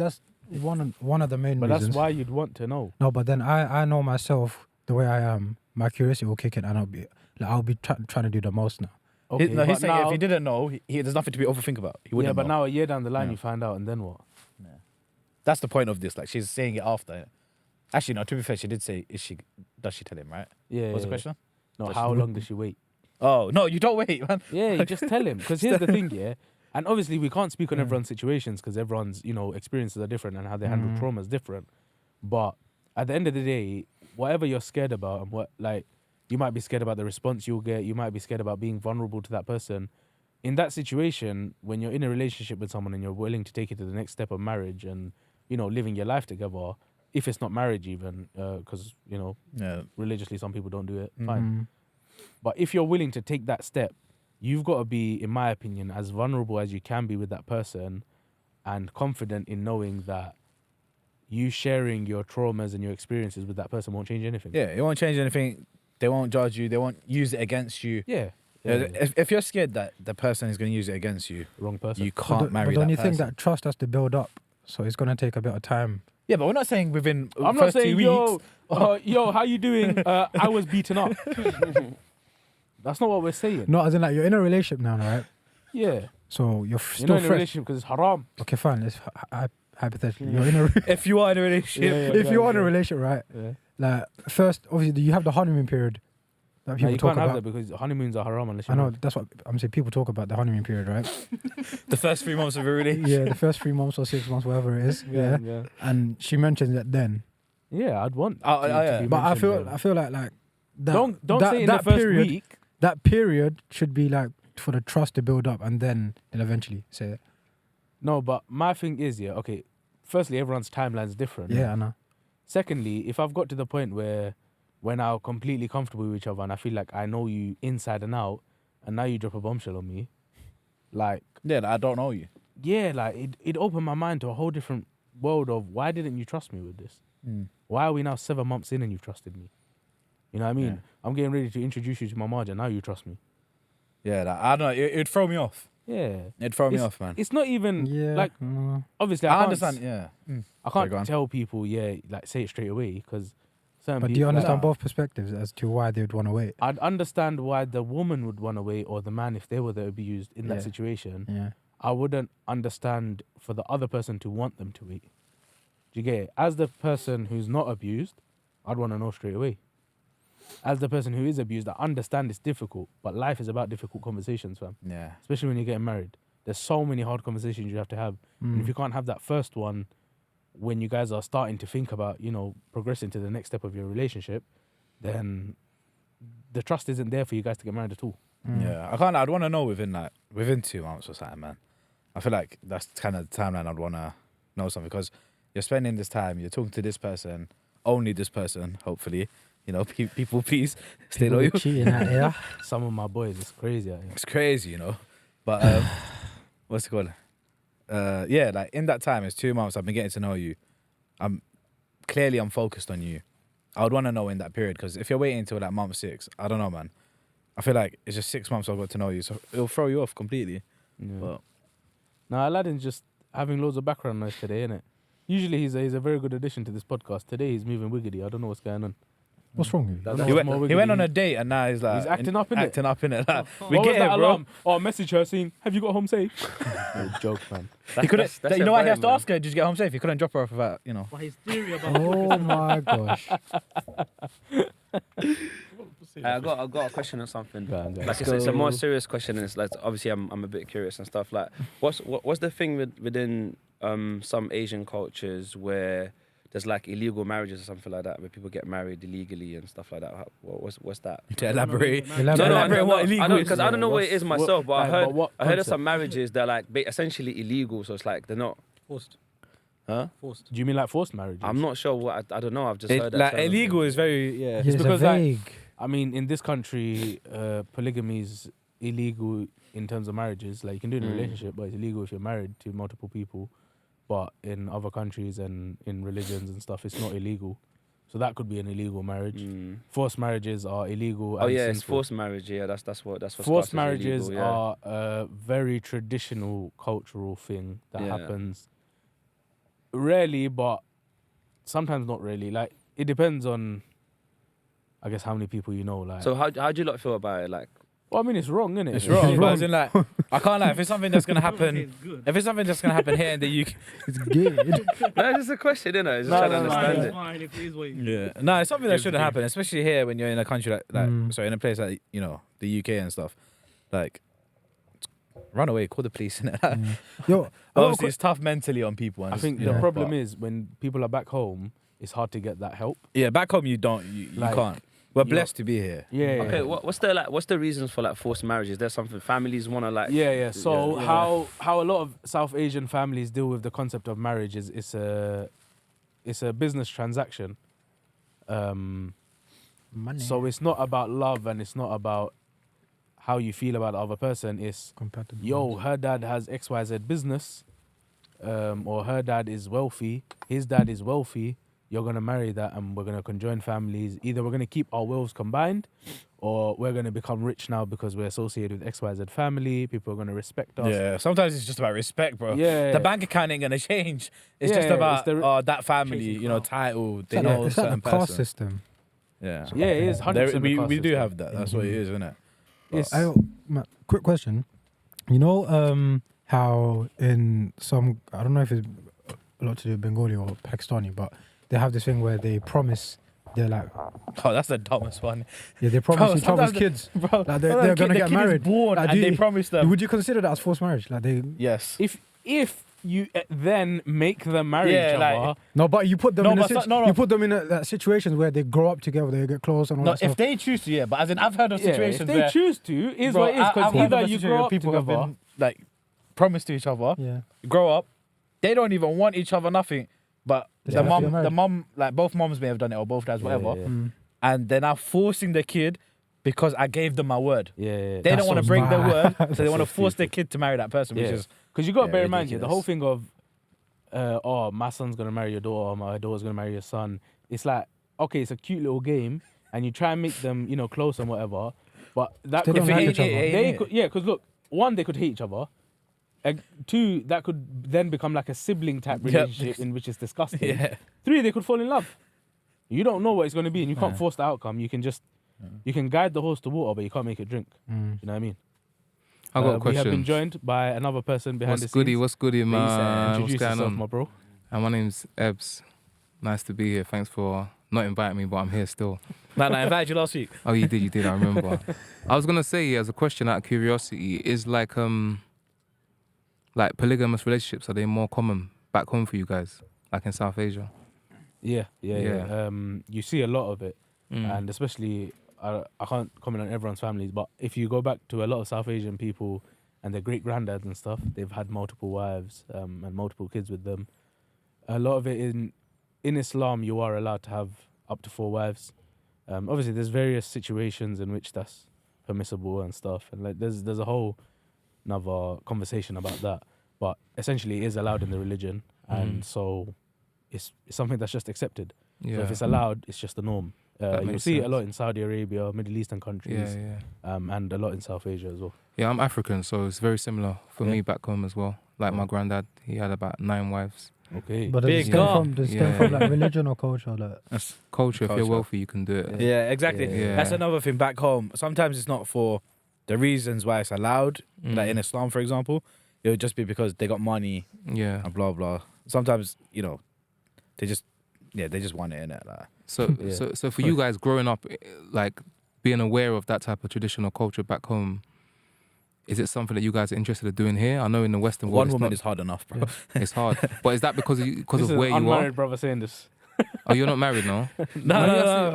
S2: one of the main
S1: But
S2: reasons.
S1: that's why you'd want to know.
S2: No, but then I know myself the way I am. My curiosity will kick in, and I'll be trying to do the most now.
S1: Okay,
S3: He's
S1: but
S3: saying
S1: now,
S3: if he didn't know, there's nothing to be overthink about. He
S1: yeah,
S3: wouldn't
S1: but
S3: know.
S1: now a year down the line
S3: Yeah.
S1: you find out, and then what?
S3: That's the point of this. Like she's saying it after. Actually, no. To be fair, she did say, does she tell him, right?
S1: Yeah.
S3: What's the
S1: yeah.
S3: question?
S1: No,
S3: Does
S1: how
S3: she-
S1: long does she wait?
S3: Oh no, you don't wait, man.
S1: Yeah, you just tell him. Because here's the thing, yeah. And obviously, we can't speak on everyone's situations because everyone's, experiences are different and how they handle trauma is different. But at the end of the day, whatever you're scared about and what, like, you might be scared about the response you'll get. You might be scared about being vulnerable to that person. In that situation, when you're in a relationship with someone and you're willing to take it to the next step of marriage and, you know, living your life together, if it's not marriage even, because, you know, religiously some people don't do it, fine. But if you're willing to take that step, you've got to be, in my opinion, as vulnerable as you can be with that person and confident in knowing that you sharing your traumas and your experiences with that person won't change anything.
S3: Yeah, it won't change anything. They won't judge you. They won't use it against you.
S1: Yeah.
S3: If you're scared that the person is going to use it against you,
S1: Wrong person.
S3: you can't marry
S2: But
S3: that
S2: don't you
S3: person.
S2: think that trust has to build up? So it's going to take a bit of time.
S3: Yeah, but we're not saying within
S1: I'm not
S3: first 2
S1: saying,
S3: weeks.
S1: yo, how you doing? I was beaten up. That's not what we're saying.
S2: No, as in like you're in a relationship now, right?
S1: Yeah.
S2: So you're
S1: You're
S2: still
S1: not in a
S2: fresh.
S1: relationship because it's haram.
S2: Okay, fine. Let's hypothetically, you're in a
S3: If you are in a relationship,
S2: if you're in a relationship, right?
S1: Yeah.
S2: Like first, obviously, you have the honeymoon period that
S1: No,
S2: people
S1: you
S2: talk
S1: can't have
S2: about.
S1: that because honeymoons are haram unless
S2: I
S1: you're
S2: know
S1: married.
S2: that's what I'm saying. People talk about the honeymoon period, right?
S3: the first 3 months of a relationship.
S2: Yeah, the first 3 months or 6 months, whatever it is. Yeah,
S1: Yeah.
S2: and she mentions that then.
S1: Yeah, I'd want.
S3: Oh,
S1: to
S3: yeah.
S1: be
S2: But I
S1: mentioned
S2: feel
S1: then.
S2: like that.
S1: Don't
S2: that,
S1: say it in
S2: that
S1: the first
S2: period,
S1: week.
S2: That period should be like for the trust to build up, and then eventually say it.
S1: No, but my thing is, yeah, okay. Firstly, everyone's timeline's different.
S2: Yeah, I know.
S1: Secondly, if I've got to the point where we're now completely comfortable with each other and I feel like I know you inside and out, and now you drop a bombshell on me, like,
S3: Yeah, I don't know you.
S1: yeah, like it opened my mind to a whole different world of why didn't you trust me with this? Why are we now 7 months in and you've trusted me? You know what I mean?
S3: Yeah.
S1: I'm getting ready to introduce you to my margin. Now you trust me.
S3: Yeah, I don't know. It'd throw me off.
S1: Yeah.
S3: It'd throw me
S1: It's-
S3: off, man.
S1: It's not even
S2: Yeah,
S1: like obviously I
S3: I
S1: can't
S3: understand. Yeah.
S1: I
S3: Sorry,
S1: can't
S3: go on.
S1: tell people, yeah, like say it straight away because certain
S2: But
S1: people.
S2: do you understand
S1: like,
S2: both perspectives as to why they would want to wait?
S1: I'd understand why the woman would want to wait or the man if they were the abused in
S2: Yeah.
S1: that situation.
S2: Yeah.
S1: I wouldn't understand for the other person to want them to wait. Do you get it? As the person who's not abused, I'd want to know straight away. As the person who is abused, I understand it's difficult, but life is about difficult conversations, fam.
S3: Yeah.
S1: Especially when you're getting married. There's so many hard conversations you have to have. And if you can't have that first one when you guys are starting to think about, you know, progressing to the next step of your relationship, then the trust isn't there for you guys to get married at all.
S3: Yeah. I'd want to know within 2 months or something, man. I feel like that's kind of the timeline I'd want to know something because you're spending this time, you're talking to this person, only this person, hopefully. You know, people, please stay loyal.
S2: Cheating at yeah.
S1: Some of my boys, it's crazy out here.
S3: It's crazy, you know. But what's it called? Yeah, like in that time, it's 2 months. I've been getting to know you. I'm focused on you. I would want to know in that period because if you're waiting until like month 6, I don't know, man. I feel like it's just 6 months I've got to know you, so it'll throw you off completely.
S1: Yeah.
S3: But
S1: Now, Aladdin's just having loads of background noise today, innit? Usually he's a very good addition to this podcast. Today he's moving wiggity. I don't know what's going on.
S2: What's wrong with you?
S1: That's
S3: he
S1: more
S3: went
S1: wiggity.
S3: on a date and now he's like
S1: He's acting up, innit?
S3: Acting up in it. Like, we
S1: What was
S3: get
S1: that
S3: it, bro.
S1: alarm? Oh, message her saying, "Have you got home safe?" No, joke, man.
S3: He couldn't.
S4: That's
S3: You
S4: a
S3: know what? He
S4: vibe,
S3: has to
S4: man.
S3: ask her, "Did you get home safe?" He couldn't drop her off without, you know.
S6: But his theory about
S2: Oh my gosh.
S4: I got a question or something.
S1: Go on, go on.
S4: Like it's a more serious question, and it's like obviously I'm a bit curious and stuff. Like, what's the thing within some Asian cultures where there's like illegal marriages or something like that, where people get married illegally and stuff like that? What's that?
S3: To elaborate.
S2: Elaborate.
S3: what illegal is.
S4: Because I don't know what it is myself, but I heard
S1: what
S4: I heard of
S1: concept?
S4: some marriages that are like essentially illegal, so it's like they're not.
S5: Forced.
S4: Huh?
S5: Forced.
S1: Do you mean like forced marriage?
S4: I'm not sure what I don't know. I've just heard that.
S3: Like
S4: term.
S3: illegal is very
S2: Yeah, it's
S1: because,
S2: a
S1: like,
S2: vague.
S1: I mean, in this country, polygamy is illegal in terms of marriages. Like, you can do it in a relationship, but it's illegal if you're married to multiple people. But in other countries and in religions and stuff, it's not illegal. So that could be an illegal marriage. Forced marriages are illegal.
S4: Oh
S1: and
S4: yeah, it's
S1: sinful.
S4: forced marriage. Yeah, that's what.
S1: Forced
S4: classed as
S1: marriages
S4: illegal, yeah.
S1: are a very traditional cultural thing that
S4: Yeah.
S1: happens rarely, but sometimes not really. Like, it depends on, I guess, how many people you know. Like,
S4: So how do you lot feel about it? Like,
S1: well, I mean, it's wrong, isn't it?
S3: It's wrong. But as in, like, I can't lie. If it's something that's gonna happen,
S6: It's good.
S3: if it's something that's gonna happen here in the UK,
S2: It's good.
S4: no, it's just a question, isn't it? Just
S1: No,
S4: trying to
S1: no, no,
S4: understand
S6: It's
S4: it.
S6: fine if it is what it is.
S3: yeah, no, it's something that shouldn't happen, especially here when you're in a country like
S2: Mm.
S3: sorry, in a place like the UK and stuff. Like, run away, call the police.
S2: Yo,
S3: Obviously, it's tough mentally on people. And
S1: I think
S3: you know,
S1: the problem
S3: but-
S1: is when people are back home, it's hard to get that help.
S3: Yeah, back home you don't. You
S1: Like,
S3: can't. We're
S1: you're-
S3: blessed to be here.
S1: Yeah.
S4: Okay, what's the reasons for like forced marriage? Is there something families want to like?
S1: Yeah. So
S4: Yeah.
S1: how a lot of South Asian families deal with the concept of marriage is it's a business transaction.
S2: Money.
S1: So it's not about love and it's not about how you feel about the other person. It's
S2: Compatible.
S1: yo, her dad has XYZ business, or her dad is wealthy, his dad is wealthy. You're gonna marry that, and we're gonna conjoin families. Either we're gonna keep our wills combined, or we're gonna become rich now because we're associated with XYZ family. People are gonna respect us.
S3: Yeah, sometimes it's just about respect, bro.
S1: Yeah.
S3: The bank account ain't gonna change. It's
S1: Yeah,
S3: just about
S1: it's the-
S3: that family,
S1: chasing
S3: you know,
S1: clout.
S3: title.
S2: It's
S3: They
S2: like,
S3: know a
S2: it's like
S3: certain
S2: the caste
S3: person.
S2: system.
S3: Yeah,
S1: Yeah, it is 100%.
S3: There-
S1: the
S3: we
S1: caste
S3: do
S1: system.
S3: have that. That's what it is, isn't it?
S1: It's-
S2: Quick question. You know how in some, I don't know if it's a lot to do with Bengali or Pakistani, but they have this thing where they promise, they're like,
S3: Oh, that's the dumbest one,
S2: yeah, they promise
S3: Bro,
S2: each other's
S3: sometimes the-
S2: kids.
S3: bro.
S2: Like they're gonna get married.
S3: Born
S2: Like,
S3: and
S2: do
S3: they
S2: you-
S3: promise them.
S2: Would you consider that as forced marriage? Like they,
S3: Yes.
S1: if you then make them marry
S3: Yeah,
S1: each
S3: like-
S1: other,
S2: no, but you put them
S3: No,
S2: in
S3: but no.
S2: you put them in situations where they grow up together, they get close and all
S3: No,
S2: that
S3: if
S2: stuff.
S3: they choose to, yeah. But as in, I've heard of
S1: yeah, if
S3: situations
S1: they
S3: where
S1: choose to, is
S3: bro,
S1: what it is.
S3: I've
S1: Because
S3: heard of
S1: either
S3: a
S1: you
S3: situation
S1: grow
S3: where
S1: up
S3: people
S1: together.
S3: have been like promised to each other,
S2: Yeah.
S3: grow up, they don't even want each other, nothing. But
S2: They
S3: the
S2: have to get
S3: mom,
S2: married.
S3: the mom, like both moms may have done it or both dads, whatever.
S1: Yeah.
S2: Mm.
S3: And they're now forcing the kid because I gave them my word.
S1: Yeah,
S3: They
S2: That's
S3: don't want to
S2: so
S3: break their
S2: mad.
S3: word, so they want to
S1: so
S3: force their
S1: stupid.
S3: kid to marry that person, which
S1: Yeah.
S3: is
S1: Because you got to
S3: Yeah,
S1: bear in mind, yeah, the whole
S3: ridiculous.
S1: thing of, oh, my son's gonna marry your daughter, or my daughter's gonna marry your son. It's like, okay, it's a cute little game, and you try and make them, close and whatever. But that
S2: They
S1: could
S2: don't
S3: If it
S2: like
S3: ain't
S2: each other.
S3: it, it
S1: they
S3: ain't
S1: could,
S3: it.
S1: yeah, because look, one, they could hate each other. And two, that could then become like a sibling type
S3: Yep.
S1: relationship in which it's disgusting.
S3: Yeah.
S1: Three, they could fall in love. You don't know what it's going to be, and you can't
S3: Yeah.
S1: force the outcome. You can just, you can guide the horse to water, but you can't make it drink.
S2: Mm.
S1: You know what I mean?
S7: I got a
S1: We have been
S7: question.
S1: joined by another person behind
S7: What's
S1: the
S7: goody?
S1: scenes.
S7: What's goody,
S1: Please,
S7: man? What's
S1: introduce
S7: going
S1: yourself,
S7: on?
S1: my bro.
S7: And my name's Ebbs. Nice to be here. Thanks for not inviting me, but I'm here still.
S3: Man, I invited you last week.
S7: Oh, you did. I remember. I was gonna say, as a question out of curiosity, is like polygamous relationships, are they more common back home for you guys, like in South Asia?
S1: Yeah. You see a lot of it,
S7: Mm.
S1: and especially I can't comment on everyone's families, but if you go back to a lot of South Asian people and their great granddads and stuff, they've had multiple wives and multiple kids with them. A lot of it in Islam, you are allowed to have up to 4 wives. Obviously, there's various situations in which that's permissible and stuff, and like there's a whole another conversation about that. But essentially, it is allowed in the religion, and so it's something that's just accepted.
S7: yeah.
S1: So if it's allowed, it's just the norm.
S7: That
S1: You'll
S7: makes
S1: see it a
S7: sense.
S1: lot in Saudi Arabia, Middle Eastern
S7: yeah,
S1: countries,
S7: yeah.
S1: and a lot in South Asia as well.
S7: Yeah, I'm African, so it's very similar for
S1: Yeah.
S7: me back home as well. Like my
S1: Yeah.
S7: granddad, he had about 9 wives.
S1: Okay.
S2: But does
S3: Big
S2: it stem
S3: God.
S2: from like religion or culture? Like,
S7: Culture, if you're
S3: Culture.
S7: wealthy, you can do it.
S3: Yeah, exactly.
S1: Yeah.
S3: That's another thing back home. Sometimes it's not for the reasons why it's allowed, like in Islam, for example. It would just be because they got money
S7: Yeah.
S3: and blah blah. Sometimes they just want it in it. Like.
S7: So,
S1: Yeah.
S7: so for you guys growing up, like being aware of that type of traditional culture back home, is it something that you guys are interested in doing here? I know in the Western world,
S3: One
S7: it's
S3: woman
S7: not-
S3: is hard enough, bro.
S7: it's hard. But is that because
S1: This
S7: of
S1: is
S7: where
S1: an
S7: you are?
S1: unmarried brother saying this.
S7: Oh, you're not married, no?
S3: No.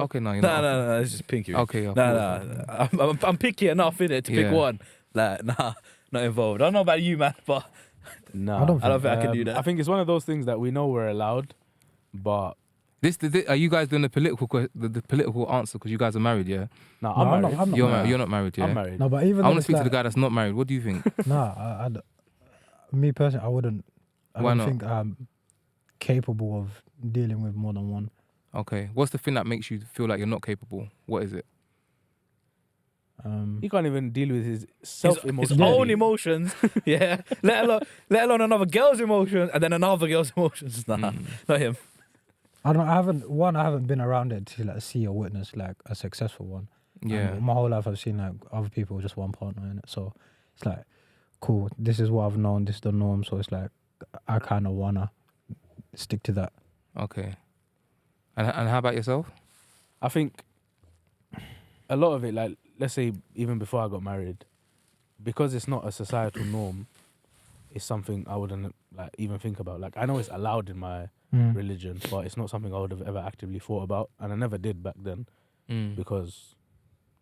S7: Okay, no, you're
S3: No,
S7: not.
S3: no, it's just pinky.
S7: Okay,
S3: No. I'm picky enough in it to pick
S7: Yeah.
S3: one. Like, nah, not involved. I don't know about you, man, but
S1: No,
S2: I don't
S3: think I can do that.
S1: I think it's one of those things that we know we're allowed, but
S7: Are you guys doing the political answer because you guys are married? Yeah,
S1: no,
S2: No,
S1: I'm
S2: I'm
S1: married.
S2: not
S7: you're
S2: married.
S7: you're not married. Yeah,
S1: I'm married.
S2: no, but even
S7: I
S2: though
S7: want to
S2: it's
S7: speak to
S2: like,
S7: the guy that's not married. What do you think?
S2: Nah, me personally, I wouldn't. I
S7: Why
S2: don't
S7: not?
S2: think I'm capable of dealing with more than one.
S7: Okay, what's the thing that makes you feel like you're not capable? What is it?
S1: He can't even deal with his
S3: his
S1: self-emotions.
S3: own emotions, yeah. Let alone another girl's emotions and then another girl's emotions. Nah, not him.
S2: I don't. I haven't been around it to like see or witness like a successful one.
S7: Yeah,
S2: And my whole life I've seen like other people with just one partner in it. So it's like, cool. This is what I've known. This is the norm. So it's like I kind of wanna stick to that.
S7: okay. And how about yourself?
S1: I think a lot of it, like let's say even before I got married, because it's not a societal norm, it's something I wouldn't like even think about. Like I know it's allowed in my religion, but it's not something I would have ever actively thought about, and I never did back then because,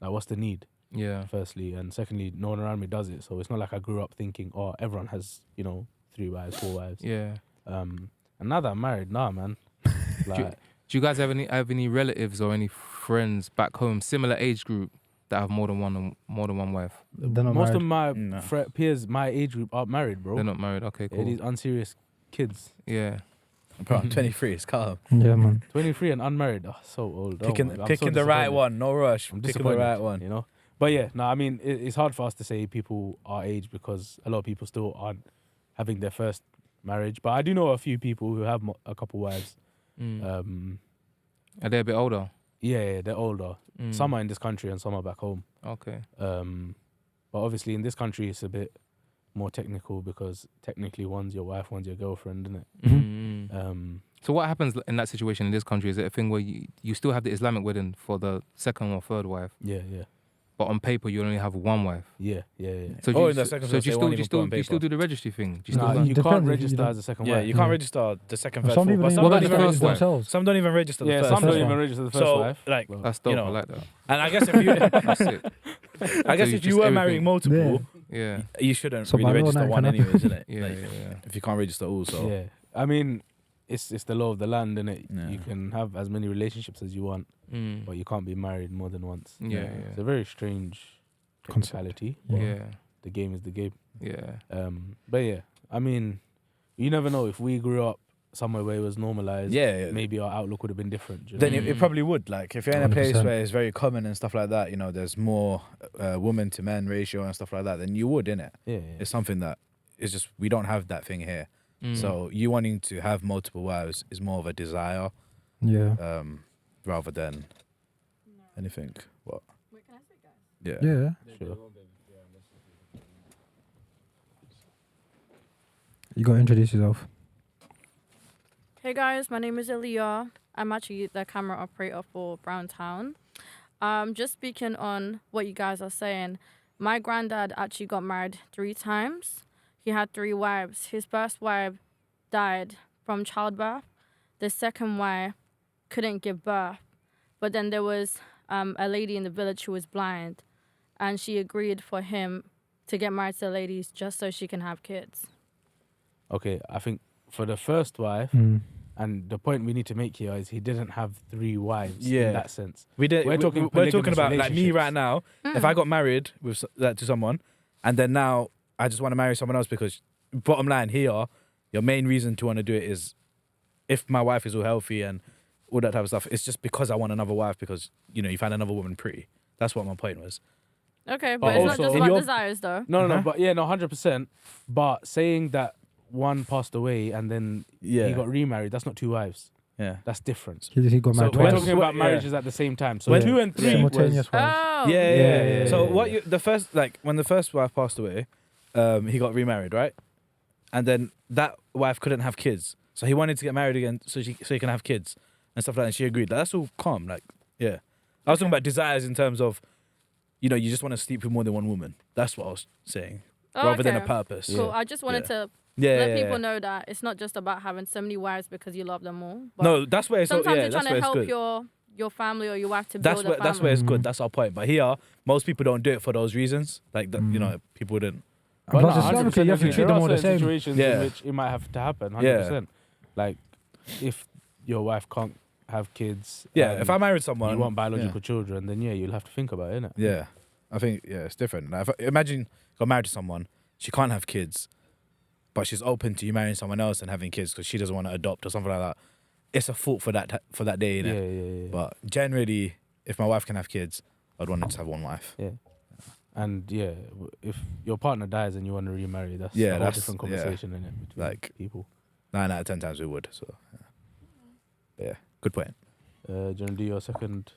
S1: like, what's the need?
S7: Yeah.
S1: Firstly, and secondly, no one around me does it, so it's not like I grew up thinking, oh, everyone has 3 wives, 4 wives.
S7: Yeah.
S1: And now that I'm married, man. Like,
S7: Do you guys have any relatives or any friends back home, similar age group, that have more than one wife?
S2: They're not
S1: most
S2: married.
S1: of my peers, my age group, are married, bro.
S7: They're not married. Okay,
S1: Yeah,
S7: cool.
S1: these unserious kids,
S7: Yeah.
S3: Bro, I'm 23. It's calm.
S2: Yeah, man.
S1: 23 and unmarried. Oh, so old.
S3: Picking
S1: I'm so
S3: the right
S1: disappointed.
S3: one. No rush.
S1: I'm
S3: Picking
S1: disappointed.
S3: the right one.
S1: But yeah, no, I mean, it's hard for us to say people our age because a lot of people still aren't having their first marriage. But I do know a few people who have a couple wives.
S7: Are they a bit older?
S1: Yeah, they're older. Some are in this country and some are back home.
S7: Okay.
S1: But obviously in this country it's a bit more technical because technically one's your wife, one's your girlfriend, isn't it?
S7: So what happens in that situation in this country? Is it a thing where you still have the Islamic wedding for the second or third wife,
S1: Yeah.
S7: but on paper you only have one wife?
S1: Yeah.
S7: So
S3: Oh, in the second
S7: so
S3: verse,
S7: do
S3: they won't
S7: you
S3: even put on
S7: still do
S3: paper.
S7: the registry thing? Do you still
S1: Nah,
S7: do
S1: you
S2: Depends
S1: can't
S2: if you
S1: register
S2: don't-
S1: as a second
S3: Yeah,
S1: wife.
S3: you can't register the second, third,
S2: Some
S3: fourth.
S2: people
S3: But
S2: don't
S3: some
S7: What
S3: don't
S7: about
S3: even
S7: the
S3: register.
S7: first
S2: themselves.
S3: Some don't even register the
S1: Yeah,
S3: first.
S1: some don't
S2: First
S1: even
S2: one.
S1: register the first
S3: So,
S1: wife.
S3: like,
S1: Well,
S7: That's dope.
S3: you know,
S7: I like that.
S3: and I guess if you,
S7: That's it.
S3: I guess
S7: So
S3: if
S7: you
S3: you were
S7: just
S3: marrying
S7: everything.
S3: multiple,
S7: Yeah.
S3: you shouldn't
S2: So
S3: really
S2: by law
S3: register
S2: now you
S3: one
S2: can have-
S3: anyways, isn't it?
S7: Yeah,
S3: Like,
S7: yeah.
S3: if you can't register all, so
S1: Yeah, I mean, it's the law of the land, innit?
S3: Yeah.
S1: You can have as many relationships as you want,
S7: Mm.
S1: but you can't be married more than once.
S7: Yeah,
S1: It's a very strange
S2: Concept.
S1: technicality.
S2: Yeah.
S1: but
S7: Yeah.
S1: The game is the game.
S7: Yeah.
S1: But yeah, I mean, you never know. If we grew up somewhere where it was normalized,
S3: yeah.
S1: maybe our outlook would have been different. do you know
S3: Then
S1: what I
S3: it probably would. Like, if you're in a place
S2: 100%.
S3: where it's very common and stuff like that, there's more woman to men ratio and stuff like that, then you would, innit?
S1: mean? Yeah.
S3: It's something that it's just we don't have that thing here.
S7: Mm.
S3: So you wanting to have multiple wives is more of a desire,
S2: Yeah.
S3: rather than anything. What?
S6: Wait, can I say, guys?
S3: Yeah.
S2: Yeah.
S1: Sure.
S2: You got to introduce yourself.
S6: Hey guys, my name is Elia. I'm actually the camera operator for Browntown. Just speaking on what you guys are saying, my granddad actually got married 3 times. He had 3 wives. His first wife died from childbirth. The second wife couldn't give birth. But then there was a lady in the village who was blind, and she agreed for him to get married to the ladies just so she can have kids.
S1: Okay, I think for the first wife, and the point we need to make here is he didn't have 3 wives
S3: Yeah.
S1: in that sense.
S3: We're
S1: We're talking
S3: talking about like me
S1: relationships.
S3: right now. If I got married with to someone, and then now I just want to marry someone else because, bottom line here, your main reason to want to do it is if my wife is all healthy and all that type of stuff. It's just because I want another wife because you find another woman pretty. That's what my point was.
S6: Okay,
S1: But
S6: but it's not
S1: also-
S6: just
S3: in
S6: about
S3: your-
S6: desires, though.
S1: No, but yeah, no, 100%. But saying that one passed away and then
S3: Yeah,
S1: he got remarried, that's not 2 wives.
S3: yeah.
S1: That's different.
S2: He got
S3: So
S2: married
S1: We're
S3: when-
S2: twice.
S1: talking about
S3: yeah.
S1: marriages at the same time. So
S3: When-
S1: 2 and 3
S2: Simultaneous
S1: was,
S2: wives.
S6: Oh.
S3: Yeah. So
S1: yeah.
S3: what the first when the first wife passed away, he got remarried, right? And then that wife couldn't have kids, so he wanted to get married again so he can have kids and stuff like that. And she agreed. Like, that's all calm. Like, yeah. I was talking about desires in terms of, you just want to sleep with more than one woman. That's what I was saying,
S6: Oh,
S3: rather than a
S6: okay.
S3: purpose.
S6: Cool. I just wanted to
S3: Yeah.
S6: let people know that it's not just about having so many wives because you love them all. But
S3: No, that's where it's
S6: sometimes
S3: yeah.
S6: you're
S3: That's
S6: trying
S3: where
S6: to
S3: it's
S6: help
S3: good.
S6: your family or your wife to
S3: That's
S6: build
S3: where
S6: a family.
S3: that's where it's good. That's our point. But here, most people don't do it for those reasons. Like people wouldn't.
S1: But
S2: Plus,
S1: no,
S2: Islamically, you have to
S1: 100%,
S2: treat them all the
S1: there are certain
S2: same.
S1: situations
S3: Yeah.
S1: in which it might have to happen. 100%. Like if your wife can't have kids,
S3: Yeah.
S1: and
S3: If I married someone,
S1: you want biological children, then yeah, you'll have to think about it, innit?
S3: Yeah, I think it's different. Like, imagine you got married to someone, she can't have kids, but she's open to you marrying someone else and having kids because she doesn't want to adopt or something like that. It's a fault for that day, innit?
S1: Yeah.
S3: But generally, if my wife can have kids, I'd want her to have one wife.
S1: Yeah. And yeah, if your partner dies and you want to remarry, that's
S3: Yeah,
S1: a whole
S3: that's-
S1: different
S3: yeah.
S1: conversation, innit? Between
S3: Like-
S1: people.
S3: 9 out of 10 times we would. So, yeah, good point.
S1: Do you want to do your second?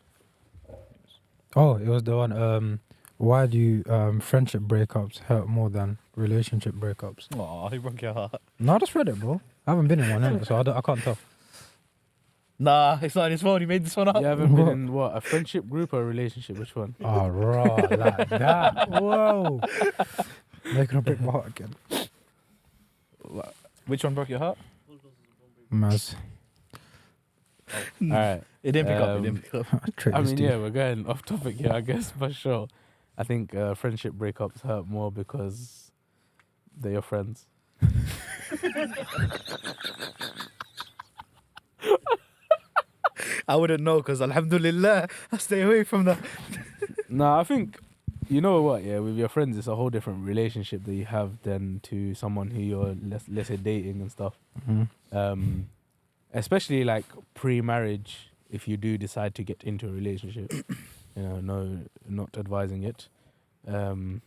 S2: Oh, it was the one. Why do friendship breakups hurt more than relationship breakups?
S3: Oh, he broke your heart.
S2: No, I just read it, bro. I haven't been in one, innit, so I can't tell.
S3: Nah, it's not on his phone. He made this one up.
S1: You haven't been in what? A friendship group or a relationship? Which one?
S2: Oh, raw, like that. Whoa. Making a break my heart again.
S3: Which one broke your heart?
S2: Maz.
S1: All right.
S3: It didn't pick up. It didn't pick up.
S2: Trick
S1: I
S2: this
S1: mean,
S2: dude.
S1: yeah, we're going off topic here, I guess, for sure. I think friendship breakups hurt more because they're your friends.
S3: I wouldn't know because alhamdulillah, I stay away from that.
S1: No, I think, you know what, yeah, with your friends, it's a whole different relationship that you have than to someone who you're, let's say, dating and stuff.
S2: Mhm.
S1: Especially like pre-marriage, if you do decide to get into a relationship, no, not advising it. But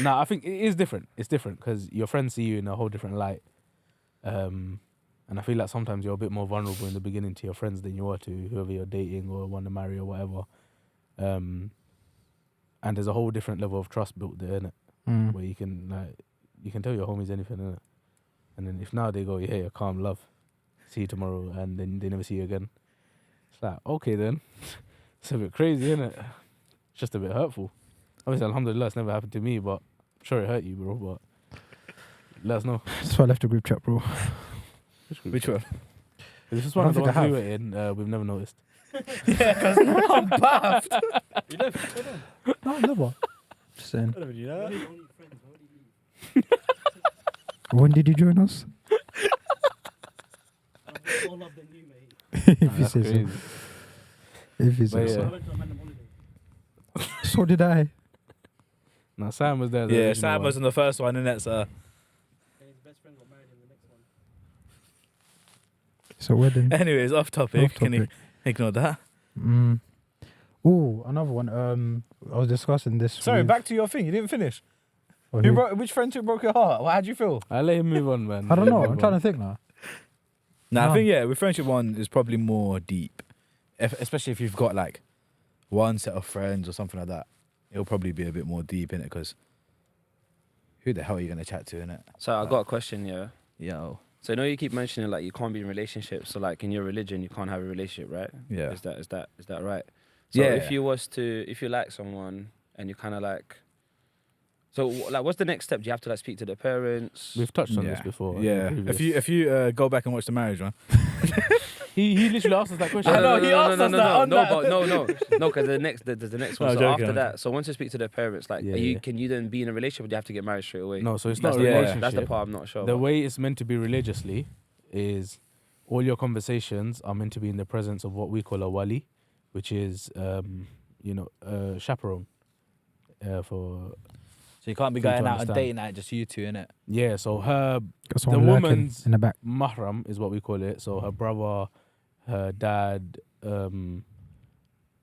S1: no, I think it is different. It's different because your friends see you in a whole different light. And I feel like sometimes you're a bit more vulnerable in the beginning to your friends than you are to whoever you're dating or want to marry or whatever. And there's a whole different level of trust built there, innit?
S2: Mm.
S1: Where you can tell your homies anything, innit? And then if now they go, yeah, you're calm, love, see you tomorrow, and then they never see you again. It's like, okay then. It's a bit crazy, innit? It's just a bit hurtful. Obviously, alhamdulillah, it's never happened to me, but I'm sure it hurt you, bro, but let us know.
S2: That's why I left the group chat, bro.
S3: Which one?
S1: This is
S2: I
S1: one of
S2: don't
S1: the
S2: think I
S1: ones we were in, we've never noticed.
S3: Yeah, because I'm baffed.
S2: No, never. Just saying.
S5: I don't do that.
S2: When did you join us? If you
S1: That's
S2: say so.
S1: crazy.
S2: If you
S1: But
S2: say
S1: yeah.
S2: so. So did I.
S1: Now, Sam was there. the
S3: Yeah,
S1: original
S3: Sam was
S1: one.
S3: in the first one, innit? So
S2: So wedding.
S3: anyways, off topic.
S2: Off
S3: Can you
S2: topic.
S3: ignore that?
S2: Oh, another one. I was discussing this.
S3: Sorry,
S2: with-
S3: back to your thing. You didn't finish.
S2: oh,
S3: Who
S2: who?
S3: broke, which friendship broke your heart? How'd you feel?
S1: I let him move on, man.
S2: I don't
S1: Let
S2: know.
S1: him
S2: I'm
S1: move
S2: trying
S1: on.
S2: to think now.
S3: Nah, I
S2: None.
S3: think with friendship one is probably more deep, especially if you've got like one set of friends or something like that. It'll probably be a bit more deep in it because who the hell are you gonna chat to in it?
S4: So I got a question, yeah.
S3: Yo,
S4: So I know you keep mentioning like you can't be in relationships. So like in your religion, you can't have a relationship, right?
S3: yeah,
S4: Is that right? So
S3: Yeah.
S4: if you like someone and you kind of like, so like, what's the next step? Do you have to like speak to their parents?
S1: We've touched on this
S3: Yeah.
S1: before. in
S3: yeah.
S1: previous-
S3: If you go back and watch the marriage one,
S1: he literally asked us that question.
S3: I know, he asked us that on that.
S4: No, because there's the next one.
S3: No,
S4: So
S3: joking,
S4: after
S3: I'm
S4: that, so once you speak to their parents, like,
S1: Yeah,
S4: are you
S1: yeah.
S4: can you then be in a relationship, or do you have to get married straight away?
S1: No, so it's
S4: that's
S1: not a
S4: the
S1: relationship.
S4: part, that's the part I'm not sure.
S1: The
S4: about.
S1: way it's meant to be religiously is all your conversations are meant to be in the presence of what we call a wali, which is a chaperone. For
S3: so you can't be
S1: For you
S3: going
S1: to
S3: out on
S1: understand.
S3: date night just you two in it.
S1: yeah, so her
S2: Got someone lurking
S1: woman's-
S2: in the back.
S1: mahram is what we call it. So her brother, her dad, her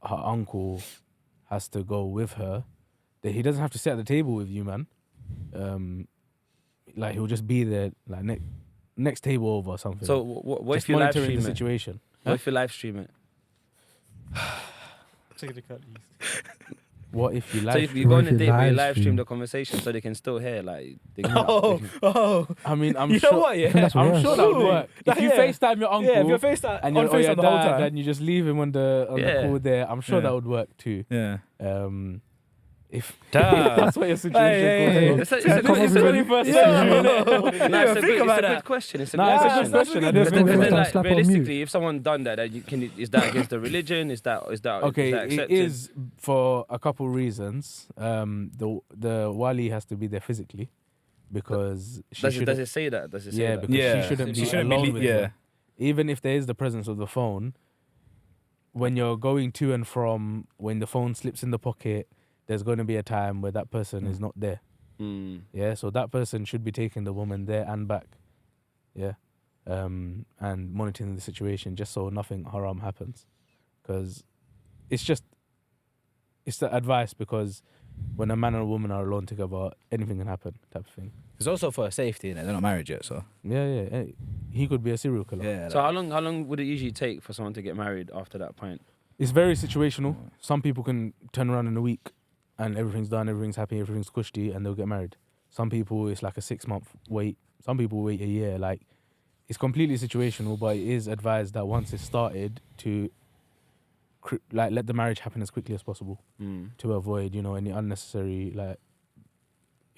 S1: uncle has to go with her. He doesn't have to sit at the table with you, man. Like he'll just be there, like next table over or something.
S4: So what
S1: just
S4: if you live
S1: monitoring
S4: stream
S1: the
S4: it?
S1: situation.
S4: What if you live stream it?
S1: What if you
S4: So
S1: like?
S4: if you go on
S2: What
S4: a
S2: if you
S4: date where you
S2: live
S4: live stream
S2: stream?
S4: the conversation, so they can still hear, like. They can,
S3: Oh,
S1: I mean, I'm
S3: you
S1: sure.
S3: know what? Yeah,
S2: that's
S1: I'm
S2: worse.
S1: sure that would work. If you
S3: Yeah.
S1: FaceTime your uncle
S3: yeah. If your face that
S1: and
S3: on
S1: you're
S3: face
S1: your
S3: on the whole
S1: dad,
S3: time.
S1: and you just leave him on the
S4: Yeah.
S1: call there, I'm sure
S3: Yeah.
S1: that would work too.
S3: Yeah.
S1: If
S3: Damn.
S1: that's what your situation
S3: Hey,
S1: calls
S3: hey,
S1: for.
S4: It's a good
S1: It's 21st century, innit?
S4: No, it's a
S3: think
S4: good,
S3: about
S4: it's a
S3: that.
S4: good question. It's a
S1: Nah,
S4: good
S1: it's a
S4: question.
S1: good question. I
S2: That's
S1: just
S2: a good
S1: think
S4: But
S2: question.
S4: then,
S1: that-
S2: Slap
S4: like,
S2: on mute.
S4: realistically, if someone done that, is that against the religion? Is that
S1: Okay,
S4: is that
S1: it
S4: accepted?
S1: is for a couple reasons. The wali has to be there physically because she
S4: Does
S1: shouldn't.
S4: it say that? Does it say
S1: Yeah,
S4: that?
S1: because
S3: Yeah.
S1: she shouldn't
S3: She
S1: be
S3: shouldn't be
S1: alone
S3: le-
S1: with
S3: yeah.
S1: them. Even if there is the presence of the phone, when you're going to and from, when the phone slips in the pocket, there's going to be a time where that person is not there.
S4: Mm.
S1: Yeah, so that person should be taking the woman there and back. Yeah, and monitoring the situation just so nothing haram happens, because it's the advice, because when a man and a woman are alone together, anything can happen, type of thing.
S3: It's also for safety, innit? They're not married yet, so
S1: Yeah. He could be a serial killer.
S3: yeah.
S4: So how long would it usually take for someone to get married after that point?
S1: It's very situational. Some people can turn around in a week and everything's done, everything's happy, everything's cushy, and they'll get married. Some people, it's like a 6-month wait. Some people wait a year. Like, it's completely situational, but it is advised that once it's started to let the marriage happen as quickly as possible to avoid, any unnecessary like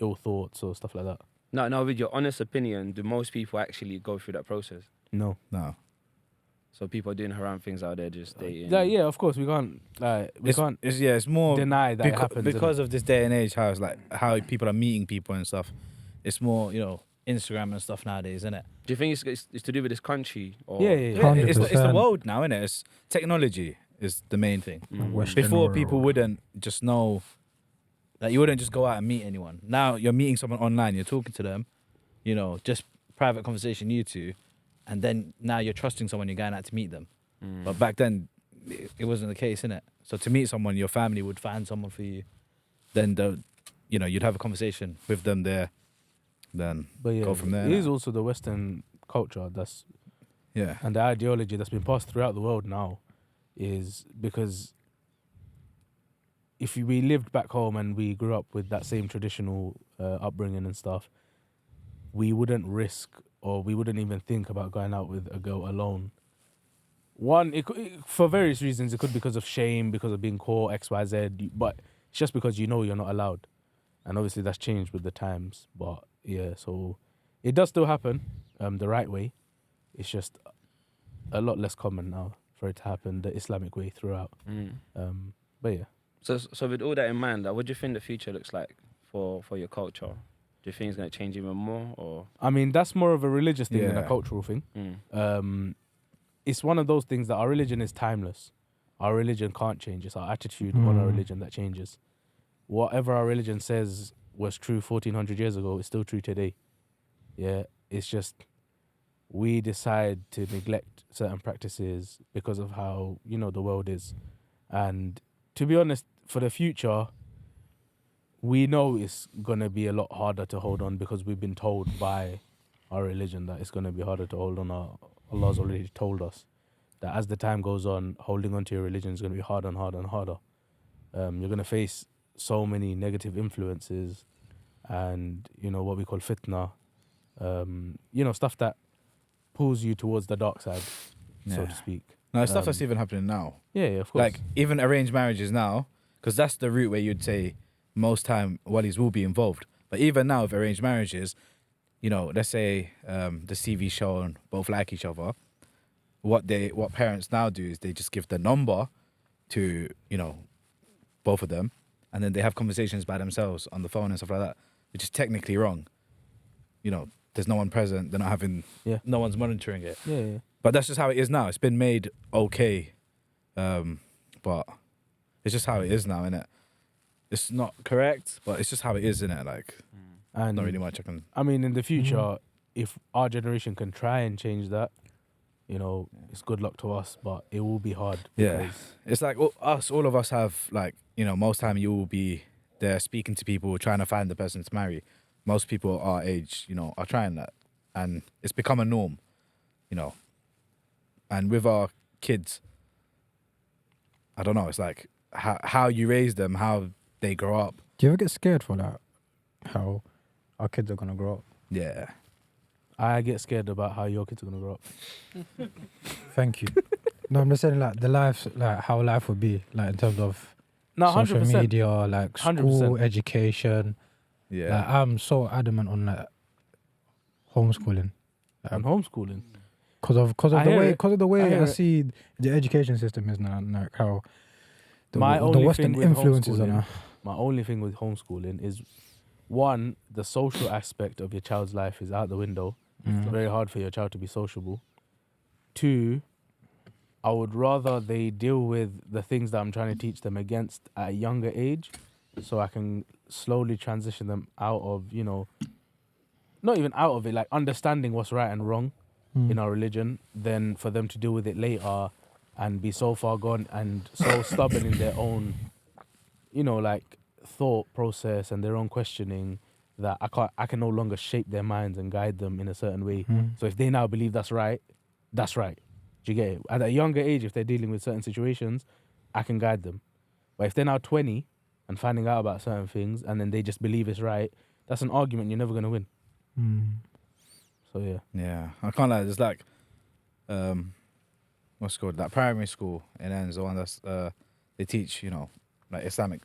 S1: ill thoughts or stuff like that.
S4: No, with your honest opinion, do most people actually go through that process?
S1: No.
S3: No.
S4: So people are doing haram things out there, just dating.
S1: Yeah, of course we can't.
S3: It's more
S1: Deny that it happens
S3: because of this day and age. How it's like how people are meeting people and stuff. It's more Instagram and stuff nowadays, isn't it?
S4: Do you think it's to do with this country? Or?
S1: Yeah.
S3: It's the
S2: 100%.
S3: world now, isn't it? It's technology is the main thing.
S2: Western
S3: Before
S2: world.
S3: people wouldn't just know, like you wouldn't just go out and meet anyone. Now you're meeting someone online, you're talking to them, just private conversation, you two, and then now you're trusting someone, you're going out to meet them. But back then, it wasn't the case, innit? So to meet someone, your family would find someone for you. Then you'd have a conversation with them there. Then go from there.
S1: It is also the Western culture
S3: yeah.
S1: and the ideology that's been passed throughout the world now, is because if we lived back home and we grew up with that same traditional upbringing and stuff, we wouldn't risk or we wouldn't even think about going out with a girl alone. One, for various reasons, it could be because of shame, because of being caught, X, Y, Z, but it's just because you're not allowed. And obviously that's changed with the times. But yeah, so it does still happen the right way. It's just a lot less common now for it to happen the Islamic way throughout. But yeah.
S4: So with all that in mind, what do you think the future looks like for your culture? Do you think it's going to change even more? Or
S1: I mean, that's more of a religious thing than a
S3: Yeah.
S1: cultural thing. It's one of those things that our religion is timeless. Our religion can't change. It's our attitude on our religion that changes. Whatever our religion says was true 1400 years ago is still true today. Yeah, it's just we decide to neglect certain practices because of how, the world is. And to be honest, for the future, we know it's going to be a lot harder to hold on because we've been told by our religion that it's going to be harder to hold on. Allah's already told us that as the time goes on, holding on to your religion is going to be harder and harder and harder. You're going to face so many negative influences and, what we call fitna, stuff that pulls you towards the dark side, so to speak.
S3: No, stuff that's even happening now.
S1: Yeah, of course.
S3: Like even arranged marriages now, because that's the route where you'd say most time wallies will be involved. But even now with arranged marriages, let's say the CV show and both like each other. What parents now do is they just give the number to both of them, and then they have conversations by themselves on the phone and stuff like that, which is technically wrong. There's no one present. They're not having.
S1: Yeah.
S3: No one's monitoring it.
S1: Yeah.
S3: But that's just how it is now. It's been made okay, but it's just how it is now, innit? It's not correct, but it's just how it is, innit? Like,
S1: And
S3: not really much I can.
S1: I mean, in the future, if our generation can try and change that, it's good luck to us, but it will be hard.
S3: Yeah,
S1: because-
S3: it's like all of us have, like, most time you will be there speaking to people, trying to find the person to marry. Most people our age, are trying that, and it's become a norm, And with our kids, I don't know. It's like how you raise them, how they grow up.
S2: Do you ever get scared for that? How our kids are gonna grow up?
S3: Yeah.
S1: I get scared about how your kids are gonna grow up.
S2: Thank you. No, I'm just saying like how life would be like in terms of
S1: No,
S2: social
S1: 100%.
S2: media, like school
S1: 100%.
S2: education.
S3: Yeah.
S2: Like, I'm so adamant on like homeschooling
S1: And homeschooling.
S2: because of
S1: I
S2: the
S1: hear
S2: way
S1: it.
S2: because of the
S1: I
S2: way
S1: hear
S2: I
S1: it.
S2: see the education system is now, like how the
S1: My
S2: the
S1: only
S2: Western
S1: thing with
S2: influences on
S1: homeschooling-
S2: her.
S1: My only thing with homeschooling is, one, the social aspect of your child's life is out the window. It's very hard for your child to be sociable. Two, I would rather they deal with the things that I'm trying to teach them against at a younger age, so I can slowly transition them out of, not even out of it, like understanding what's right and wrong in our religion, than for them to deal with it later and be so far gone and so stubborn in their own, like thought process and their own questioning that I can no longer shape their minds and guide them in a certain way. So if they now believe that's right, that's right. Do you get it? At a younger age, if they're dealing with certain situations, I can guide them. But if they're now 20 and finding out about certain things and then they just believe it's right, that's an argument you're never going to win. So yeah.
S3: Yeah, I can't lie. There's like, what's it called? That primary school, and then there's the one that's they teach, like Islamic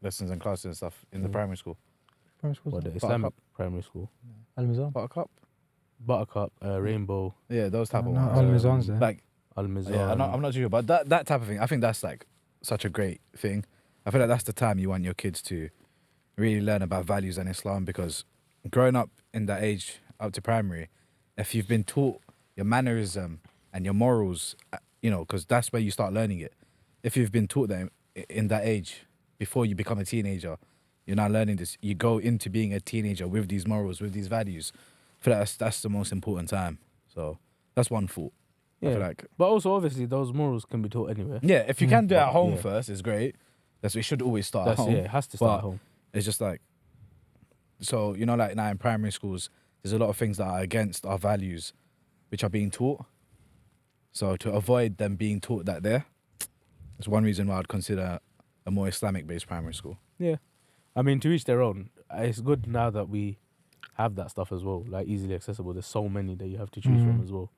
S3: lessons and classes and stuff in the primary school.
S1: What, the Islamic primary school?
S2: Al-Mizan.
S3: Buttercup.
S1: Buttercup, Rainbow.
S3: Yeah, those type of
S2: No,
S3: ones.
S2: Al-Mizan's there.
S3: Like
S1: Al-Mizan.
S3: Yeah, I'm not sure, but that type of thing, I think that's like such a great thing. I feel like that's the time you want your kids to really learn about values and Islam, because growing up in that age up to primary, if you've been taught your mannerism and your morals, because that's where you start learning it. If you've been taught that in that age before you become a teenager, you're now learning this. You go into being a teenager with these morals, with these values. I feel like that's the most important time. So that's one thought. I
S1: Yeah,
S3: feel like,
S1: but also obviously those morals can be taught anywhere.
S3: yeah, if you can do it at home
S1: Yeah.
S3: first, it's great. That's, it should always start at
S1: That's
S3: home.
S1: it has to start
S3: But
S1: at home.
S3: it's just like, so, like now in primary schools, there's a lot of things that are against our values, which are being taught. So to avoid them being taught that there, it's one reason why I'd consider a more Islamic-based primary school.
S1: Yeah, I mean, to each their own. It's good now that we have that stuff as well, like easily accessible. There's so many that you have to choose from as well,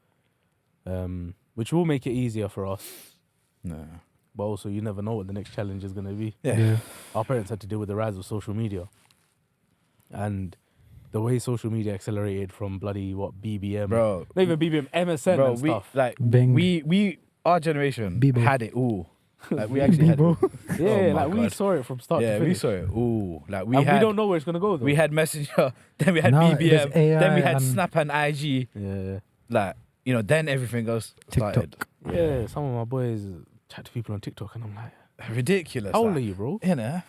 S1: which will make it easier for us.
S3: No.
S1: But also, you never know what the next challenge is going to be.
S3: Yeah.
S1: Our parents had to deal with the rise of social media, and the way social media accelerated from bloody BBM,
S3: Bro,
S1: not even BBM, MSN
S3: bro,
S1: and stuff.
S2: Bing.
S3: we our generation
S2: Bebo.
S3: had it all. Like we actually had it all.
S1: Yeah,
S3: Oh my
S1: like we
S3: God.
S1: saw it from start to
S3: Yeah,
S1: finish.
S3: we saw it all. Like we
S1: And
S3: had,
S1: we don't know where it's gonna go though.
S3: we had Messenger, then we had
S2: Now
S3: BBM,
S2: there's
S3: then we
S2: AI
S3: had
S2: and
S3: Snap and IG.
S1: yeah,
S3: Like, then everything else started.
S2: TikTok.
S1: yeah. Some of my boys chat to people on TikTok, and I'm like,
S3: Ridiculous.
S1: how old
S3: like,
S1: are you, bro?
S3: You know?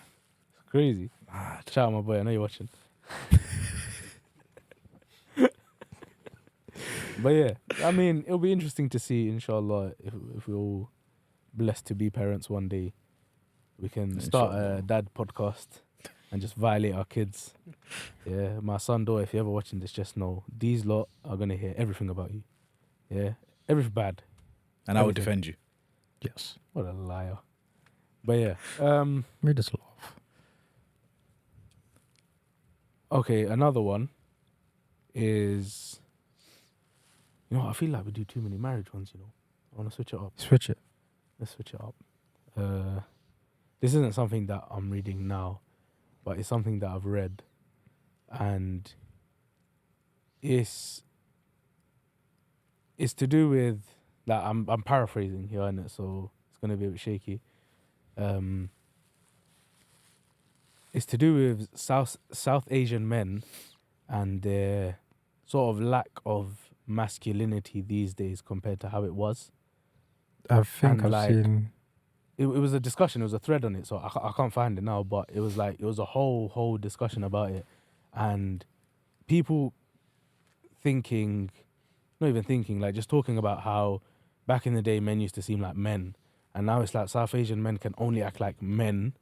S1: It's crazy.
S3: Mad.
S1: Shout out my boy, I know you're watching. But yeah, I mean, it'll be interesting to see, inshallah, if we're all blessed to be parents one day, we can start a
S3: Inshallah.
S1: dad podcast and just violate our kids. Yeah, my son, though, if you're ever watching this, just know these lot are gonna hear everything about you. Yeah, everything bad.
S3: And I will
S1: Everything.
S3: defend you.
S2: Yes.
S1: What a liar. But yeah,
S2: We just laugh.
S1: okay, another one is, I feel like we do too many marriage ones, I want to switch it up.
S2: Switch it.
S1: Let's switch it up. This isn't something that I'm reading now, but it's something that I've read, and it's to do with, like, I'm paraphrasing here, innit? So it's gonna be a bit shaky. It's to do with South Asian men and their sort of lack of masculinity these days compared to how it was.
S2: I think
S1: And
S2: I've
S1: like-
S2: seen.
S1: It was a discussion. It was a thread on it, so I can't find it now. But it was a whole discussion about it, and people not even thinking, like just talking about how back in the day men used to seem like men, and now it's like South Asian men can only act like men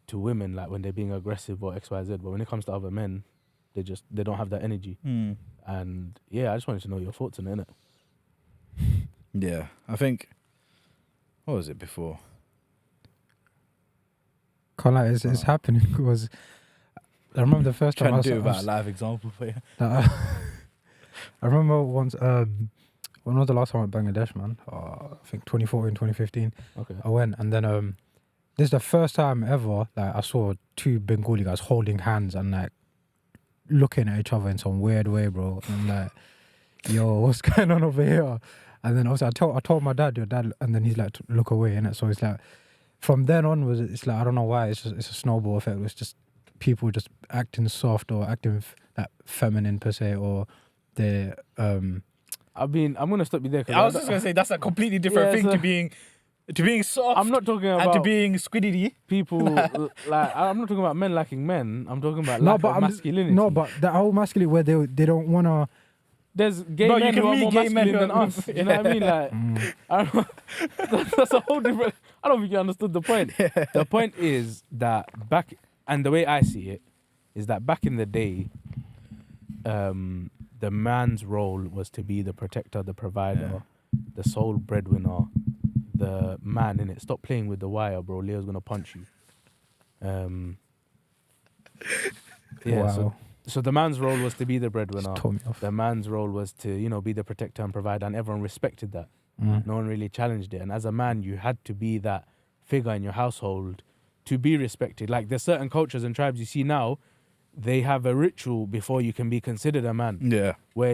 S1: to women, like when they're being aggressive or XYZ. But when it comes to other men, they don't have that energy. And yeah, I just wanted to know your thoughts on it, innit?
S3: Yeah. I think, what was it before?
S2: Can't lie, it's happening because I remember the first time
S3: Trying
S2: I
S3: to do
S2: was,
S3: about a live example for you.
S2: I remember once, when was the last time I went to Bangladesh, man? I think 2014, 2015.
S1: Okay.
S2: I went, and then this is the first time ever like I saw two Bengali guys holding hands and like looking at each other in some weird way, bro. And I'm like, yo, what's going on over here? And then also I told my dad, your dad, and then he's like, look away, innit? So it's like, from then on, it's like, I don't know why, it's a snowball effect. It's just people just acting soft or acting like feminine per se, or they're
S1: I mean, I'm gonna stop you there. 'Cause
S3: I was just going to say, that's a completely different
S1: Yeah,
S3: thing
S1: so-
S3: to being soft
S1: I'm not talking
S3: and to
S1: about
S3: being squiddity.
S1: people like I'm not talking about men lacking men. I'm talking about
S2: no,
S1: lack
S2: but
S1: of
S2: I'm
S1: masculinity.
S2: no, but the whole masculinity where they don't wanna.
S1: There's gay
S3: Bro, you
S1: men
S3: can
S1: who are
S3: meet
S1: more
S3: gay men
S1: masculine
S3: who
S1: than
S3: are-
S1: us. You know what I mean? Like, I don't, that's a whole different. I don't think you understood the point. The point is that and the way I see it is that back in the day, the man's role was to be the protector, the provider, the sole breadwinner, the man in it. Stop playing with the wire, bro. Leo's gonna punch you. Yeah.
S2: Wow.
S1: So the man's role was to be the breadwinner.
S2: Just told me off.
S1: The man's role was to, be the protector and provider, and everyone respected that. No one really challenged it. And as a man, you had to be that figure in your household to be respected. Like, there's certain cultures and tribes you see now, they have a ritual before you can be considered a man.
S3: Yeah.
S1: Where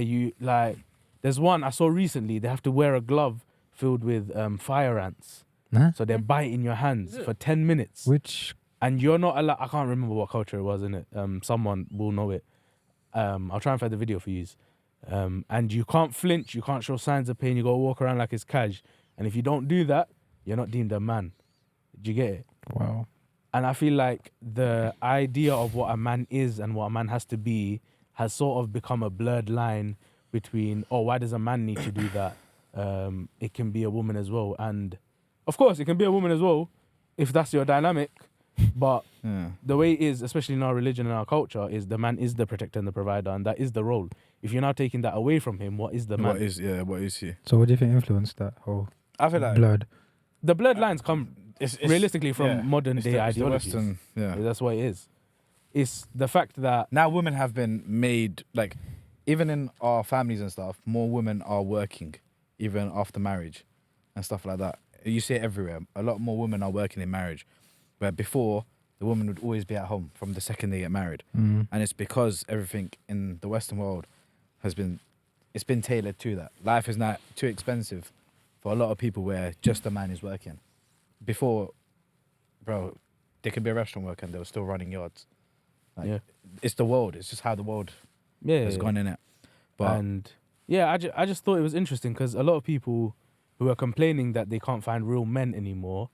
S1: there's one I saw recently, they have to wear a glove filled with fire ants.
S2: Nah?
S1: So they're biting your hands for 10 minutes.
S2: Which
S1: And you're not allowed. I can't remember what culture it was, in it. Someone will know it. I'll try and find the video for you. And you can't flinch. You can't show signs of pain. You got to walk around like it's cash. And if you don't do that, you're not deemed a man. Do you get it?
S2: wow.
S1: And I feel like the idea of what a man is and what a man has to be has sort of become a blurred line between, oh, why does a man need to do that? It can be a woman as well. And of course, it can be a woman as well if that's your dynamic. But
S3: Yeah.
S1: the way it is, especially in our religion and our culture, is the man is the protector and the provider, and that is the role. If you're now taking that away from him, what is the man?
S3: What is he?
S2: So what do you think influenced that whole
S3: I feel like
S2: blood?
S1: The blurred lines come
S3: it's
S1: realistically from
S3: yeah,
S1: modern
S3: it's
S1: day
S3: the- it's the
S1: ideologies.
S3: Western, yeah.
S1: That's what it is. It's the fact that
S3: Now women have been made, like, even in our families and stuff, more women are working, even after marriage and stuff like that. You see it everywhere. A lot more women are working in marriage, where before the woman would always be at home from the second they get married.
S2: Mm.
S3: And it's because everything in the Western world it's been tailored to that. Life is now too expensive for a lot of people where just a man is working. Before, bro, they could be a restaurant worker and they were still running yards. Like,
S1: Yeah.
S3: it's the world. It's just how the world has
S1: yeah,
S3: gone in it. But
S1: and yeah, I just thought it was interesting because a lot of people who are complaining that they can't find real men anymore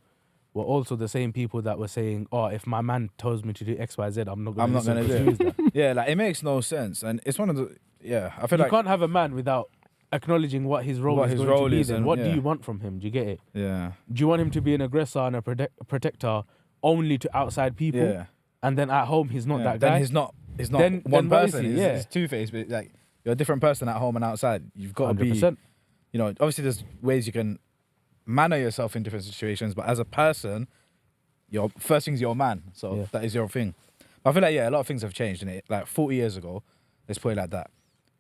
S1: were also the same people that were saying, oh, if my man tells me to do X, Y, Z, I'm not going to
S3: do
S1: use that.
S3: yeah, like it makes no sense. And it's one of the I feel
S1: You
S3: like
S1: can't have a man without acknowledging what his role
S3: What
S1: is
S3: his
S1: going
S3: role
S1: to be.
S3: is
S1: Then
S3: and-
S1: what do
S3: yeah.
S1: you want from him? Do you get it?
S3: yeah.
S1: Do you want him to be an aggressor and a protector only to outside people,
S3: Yeah.
S1: and then at home he's not
S3: Yeah.
S1: that guy?
S3: Then he's not
S1: Then
S3: one
S1: what is
S3: person.
S1: he?
S3: He's,
S1: Yeah.
S3: he's two-faced, but like you're a different person at home and outside. You've got to be
S1: 100%.
S3: you know, obviously there's ways you can manner yourself in different situations, but as a person, your first thing's your man. So
S1: Yeah.
S3: that is your thing. I feel like, yeah, a lot of things have changed in it. Like 40 years ago, let's put it like that.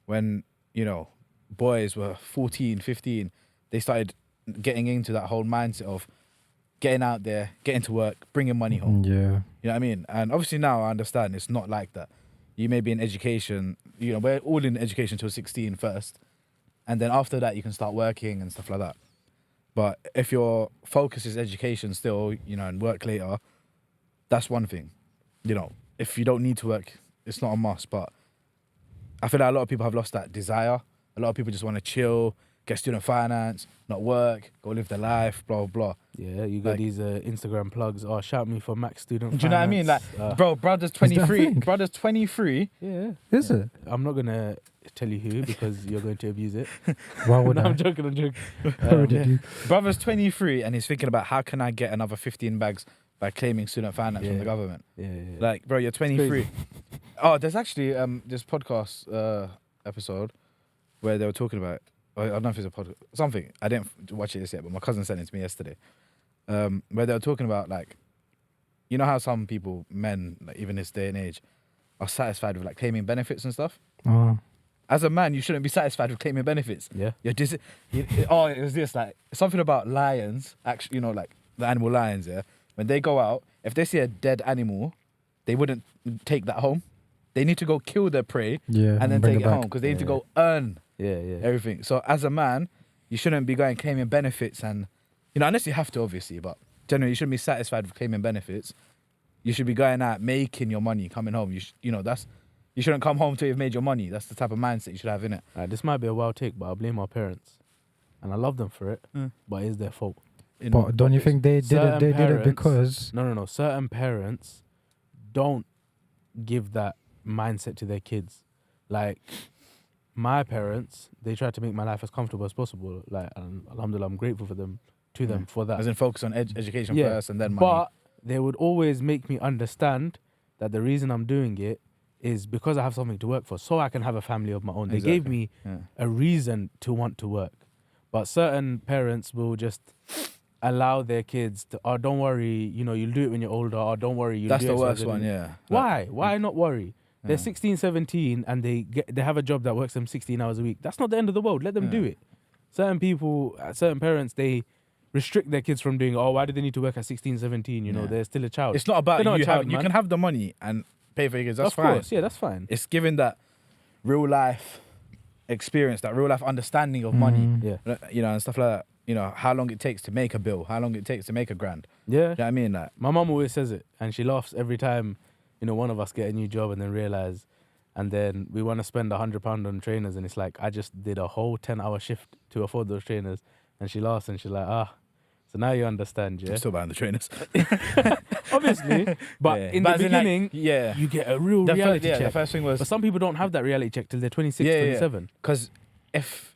S3: When, you know, boys were 14, 15, they started getting into that whole mindset of getting out there, getting to work, bringing money home.
S2: Yeah.
S3: You know what I mean? And obviously now I understand it's not like that. You may be in education, you know, we're all in education till 16 first. And then after that, you can start working and stuff like that. But if your focus is education still, you know, and work later, that's one thing. You know, if you don't need to work, it's not a must. But I feel like a lot of people have lost that desire. A lot of people just want to chill, get student finance, not work, go live their life, blah, blah, blah.
S1: Yeah, you got
S3: Like-
S1: these Instagram plugs. Oh, shout me for Max Student.
S3: Do you know what I mean? Like,
S1: Finance.
S3: bro, brother's
S2: that a
S3: 23.
S2: thing?
S3: Brother's 23.
S1: Yeah,
S2: Is it?
S1: I'm not gonna tell you who because you're going to abuse it.
S2: Why would
S1: No,
S2: I?
S1: I'm joking. I'm joking.
S2: Why would
S1: Yeah.
S2: you?
S3: Brother's 23 and he's thinking about how can I get another 15 bags by claiming student finance from
S1: Yeah.
S3: the government.
S1: Yeah, yeah, yeah.
S3: Like, bro, you're 23. Oh, there's actually this podcast episode where they were talking about, I don't know if it's a podcast, something. I didn't watch it yet, but my cousin sent it to me yesterday. Where they were talking about, like, you know how some people, men, like, even this day and age, are satisfied with like claiming benefits and stuff?
S2: Oh.
S3: As a man, you shouldn't be satisfied with claiming benefits.
S1: yeah.
S3: You're oh, it was this, like, something about lions, actually, you know, like the animal lions, yeah? When they go out, if they see a dead animal, they wouldn't take that home. They need to go kill their prey
S2: Yeah.
S3: and then
S2: bring
S3: take it
S2: back.
S3: home because they need to
S1: Yeah.
S3: go earn
S1: Yeah, yeah.
S3: everything. So as a man, you shouldn't be going claiming benefits and, you know, unless you have to, obviously, but generally you shouldn't be satisfied with claiming benefits. You should be going out, making your money, coming home. You know, you shouldn't come home till you've made your money. That's the type of mindset you should have in it.
S1: This might be a wild take, but I blame our parents, and I love them for it.
S3: Mm.
S1: But it's their fault.
S2: But don't you think they did it?
S1: Certain
S2: They did it
S1: parents-
S2: because
S1: No. Certain parents don't give that mindset to their kids. Like my parents, they try to make my life as comfortable as possible. Like, and alhamdulillah, I'm grateful for them for that.
S3: As in focus on education
S1: Yeah,
S3: first and then money.
S1: But they would always make me understand that the reason I'm doing it is because I have something to work for, so I can have a family of my own. They gave
S3: Exactly.
S1: me
S3: Yeah.
S1: a reason to want to work. But certain parents will just allow their kids to, oh, don't worry, you know, you'll do it when you're older, or don't worry, you'll
S3: That's
S1: do
S3: the
S1: X, Y,
S3: worst
S1: Z."
S3: one, yeah.
S1: Why? Why not worry? They're
S3: Yeah.
S1: 16, 17, and they have a job that works them 16 hours a week. That's not the end of the world. Let them do
S3: Yeah.
S1: it. Certain people, certain parents, they restrict their kids from doing, oh, why do they need to work at 16, 17? You know,
S3: Yeah.
S1: they're still a child.
S3: It's not about
S1: They're not a
S3: you.
S1: child,
S3: You
S1: man.
S3: can have the money and pay for your kids. That's
S1: of
S3: fine.
S1: course, yeah, that's fine.
S3: It's giving that real life experience, that real life understanding of money,
S2: Mm.
S1: Yeah.
S3: you know, and stuff like that. you know, how long it takes to make a bill, how long it takes to make a grand.
S1: Yeah.
S3: You know what I mean? Like,
S1: My mum always says it, and she laughs every time, you know, one of us get a new job and then realize, and then we want to spend £100 on trainers, and it's like, I just did a whole 10-hour shift to afford those trainers, and she laughs and she's like, so now you understand, yeah?
S3: I'm still buying the trainers.
S1: Obviously, but
S3: Yeah.
S1: in
S3: But
S1: the
S3: as in, like,
S1: beginning,
S3: yeah.
S1: you get a real
S3: The
S1: reality
S3: the
S1: check.
S3: first thing was
S1: But some people don't have that reality check till they're 26,
S3: Yeah, yeah, yeah.
S1: 27.
S3: because if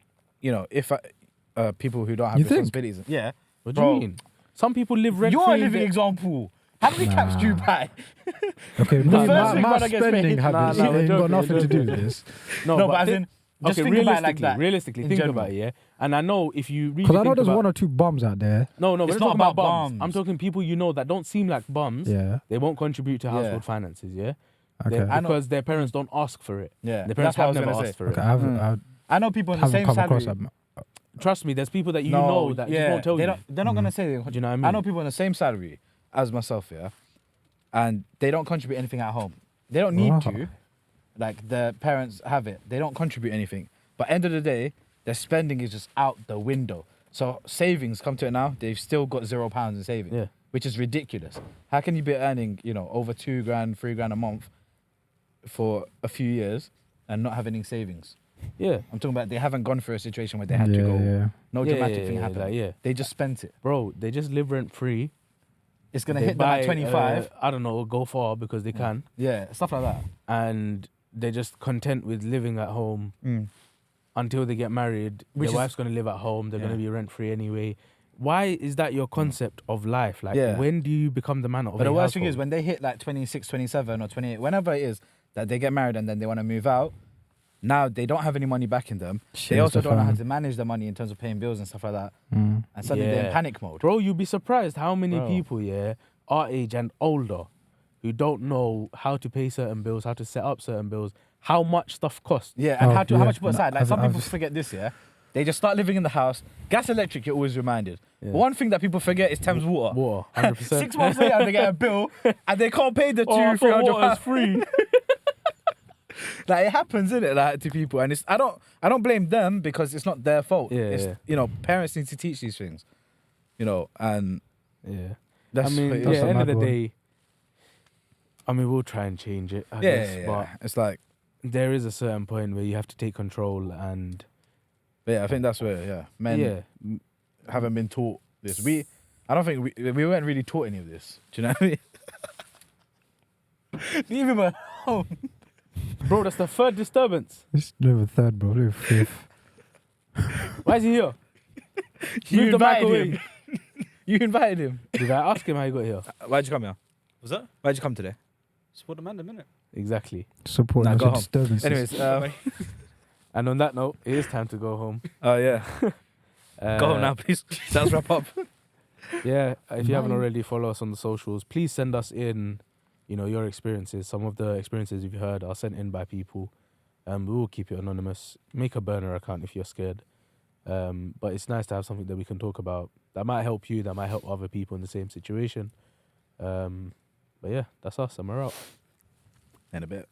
S3: people who don't have
S2: You think?
S3: responsibilities, yeah.
S1: What do
S3: Bro,
S1: you mean? Some people live rent
S3: You're
S1: free.
S3: a living example. How many caps do you buy?
S2: Okay,
S3: The
S2: my,
S3: first
S2: my,
S3: thing
S2: my
S3: brother gets
S2: spending
S3: paid.
S2: habits
S1: Nah, we're
S2: ain't got
S1: joking,
S2: nothing
S1: we're
S2: to do with
S1: joking.
S2: this.
S3: No, but as
S1: thi-
S3: in, just
S1: okay,
S3: think about it like that.
S1: realistically,
S3: in
S1: think
S3: general.
S1: about it, yeah? And I know if you really
S2: Because I know
S1: think
S2: there's
S1: about...
S2: one or two bums out there.
S1: No, we're
S3: It's
S1: not
S3: not
S1: talking about
S3: about
S1: bums.
S3: bums.
S1: I'm talking people you know that don't seem like bums.
S2: Yeah.
S1: They won't contribute to
S3: Yeah.
S1: household finances, yeah?
S2: Okay.
S3: I know-
S1: Because their parents don't ask for it.
S3: Yeah,
S1: Their parents
S3: that's what I
S1: have
S3: was
S1: never
S3: gonna
S1: asked
S3: say.
S1: for
S2: Okay,
S1: it.
S2: I haven't, I
S3: I know people on the
S2: haven't
S3: same
S2: come
S3: salary.
S2: across that.
S1: Trust me, there's people that you know that just won't tell
S3: they
S1: you.
S3: Don't, they're not gonna say.
S1: Do you know what I
S3: I
S1: mean?
S3: know people on the same salary as myself, yeah, and they don't contribute anything at home. They don't need
S2: Wow.
S3: to. Like their parents have it. They don't contribute anything. But end of the day, their spending is just out the window. So savings come to it now. They've still got £0 in savings,
S1: Yeah.
S3: which is ridiculous. How can you be earning, you know, over £2 grand, £3 grand a month for a few years and not have any savings?
S1: Yeah.
S3: I'm talking about they haven't gone through a situation where they had to
S2: Yeah,
S3: go.
S2: yeah.
S3: No
S1: Yeah,
S3: dramatic
S1: yeah,
S3: thing
S1: yeah,
S3: happened.
S1: like, yeah.
S3: They just spent it.
S1: Bro, they just live rent free.
S3: It's gonna
S1: They
S3: hit them
S1: buy,
S3: at 25.
S1: I don't know, go far because they can.
S3: Yeah, stuff like that.
S1: And they're just content with living at home until they get married.
S3: Which
S1: Their
S3: is-
S1: wife's going to live at home. They're going
S3: Yeah.
S1: to be rent free anyway. Why is that your concept of life? Like,
S3: Yeah.
S1: when do you become the man of
S3: But
S1: a
S3: the worst thing is
S1: household?
S3: when they hit like 26, 27 or 28, whenever it is that they get married and then they want to move out, now they don't have any money back in them. They
S2: Shit,
S3: also
S2: the
S3: don't know how
S2: fam.
S3: to manage the money in terms of paying bills and stuff like that.
S2: Mm.
S3: And suddenly they're in
S1: Yeah.
S3: panic mode.
S1: Bro, you'd be surprised how many
S3: Bro.
S1: people, yeah, our age and older, who don't know how to pay certain bills, how to set up certain bills, how much stuff costs.
S3: Yeah, and
S2: Oh,
S3: how
S2: yeah.
S3: much to put aside. Like
S2: I've-
S3: some people
S2: I've-
S3: forget this, yeah? They just start living in the house. Gas, electric, you're always reminded.
S1: Yeah.
S3: One thing that people forget is Thames Water.
S1: Water, 100%.
S3: 6 months later, they get a bill and they can't pay the
S1: Oh, I thought
S3: £200-300.
S1: water is free.
S3: Like it happens, innit? Like to people, and it's I don't blame them because it's not their fault.
S1: Yeah,
S3: It's,
S1: yeah.
S3: you know, parents need to teach these things. You know, and
S1: Yeah.
S3: that's
S1: I mean,
S3: what it
S1: yeah,
S3: is.
S2: a
S1: end of
S2: mad
S1: the
S2: one.
S1: day, I mean, we'll try and change it, I
S3: yeah,
S1: guess.
S3: yeah, yeah.
S1: But
S3: It's like,
S1: there is a certain point where you have to take control and
S3: yeah, I think that's where men
S1: yeah,
S3: haven't been taught this. I don't think we weren't really taught any of this. Do you know what I mean? Even my home.
S1: bro, that's the third disturbance.
S2: It's never third, bro. Never fifth.
S1: Why is he here?
S3: You
S1: Move the mic
S3: invited
S1: away.
S3: him. You invited him.
S1: Did I ask him how he got here?
S3: Why'd you come here?
S5: Was that?
S3: Why'd you come today?
S5: Support the man a minute.
S1: Exactly.
S2: Support
S3: Nah,
S2: nah,
S3: go home.
S2: disturbances.
S3: Anyways,
S1: And on that note, it is time to go home.
S3: oh yeah, go home
S1: Uh,
S3: now, please. Let's wrap up.
S1: Yeah, if you haven't
S2: Mine-
S1: already, follow us on the socials. Please send us in, you know, your experiences. Some of the experiences you've heard are sent in by people. We will keep it anonymous. Make a burner account if you're scared. But it's nice to have something that we can talk about that might help you, that might help other people in the same situation. But yeah, that's us and we're out.
S3: In a bit.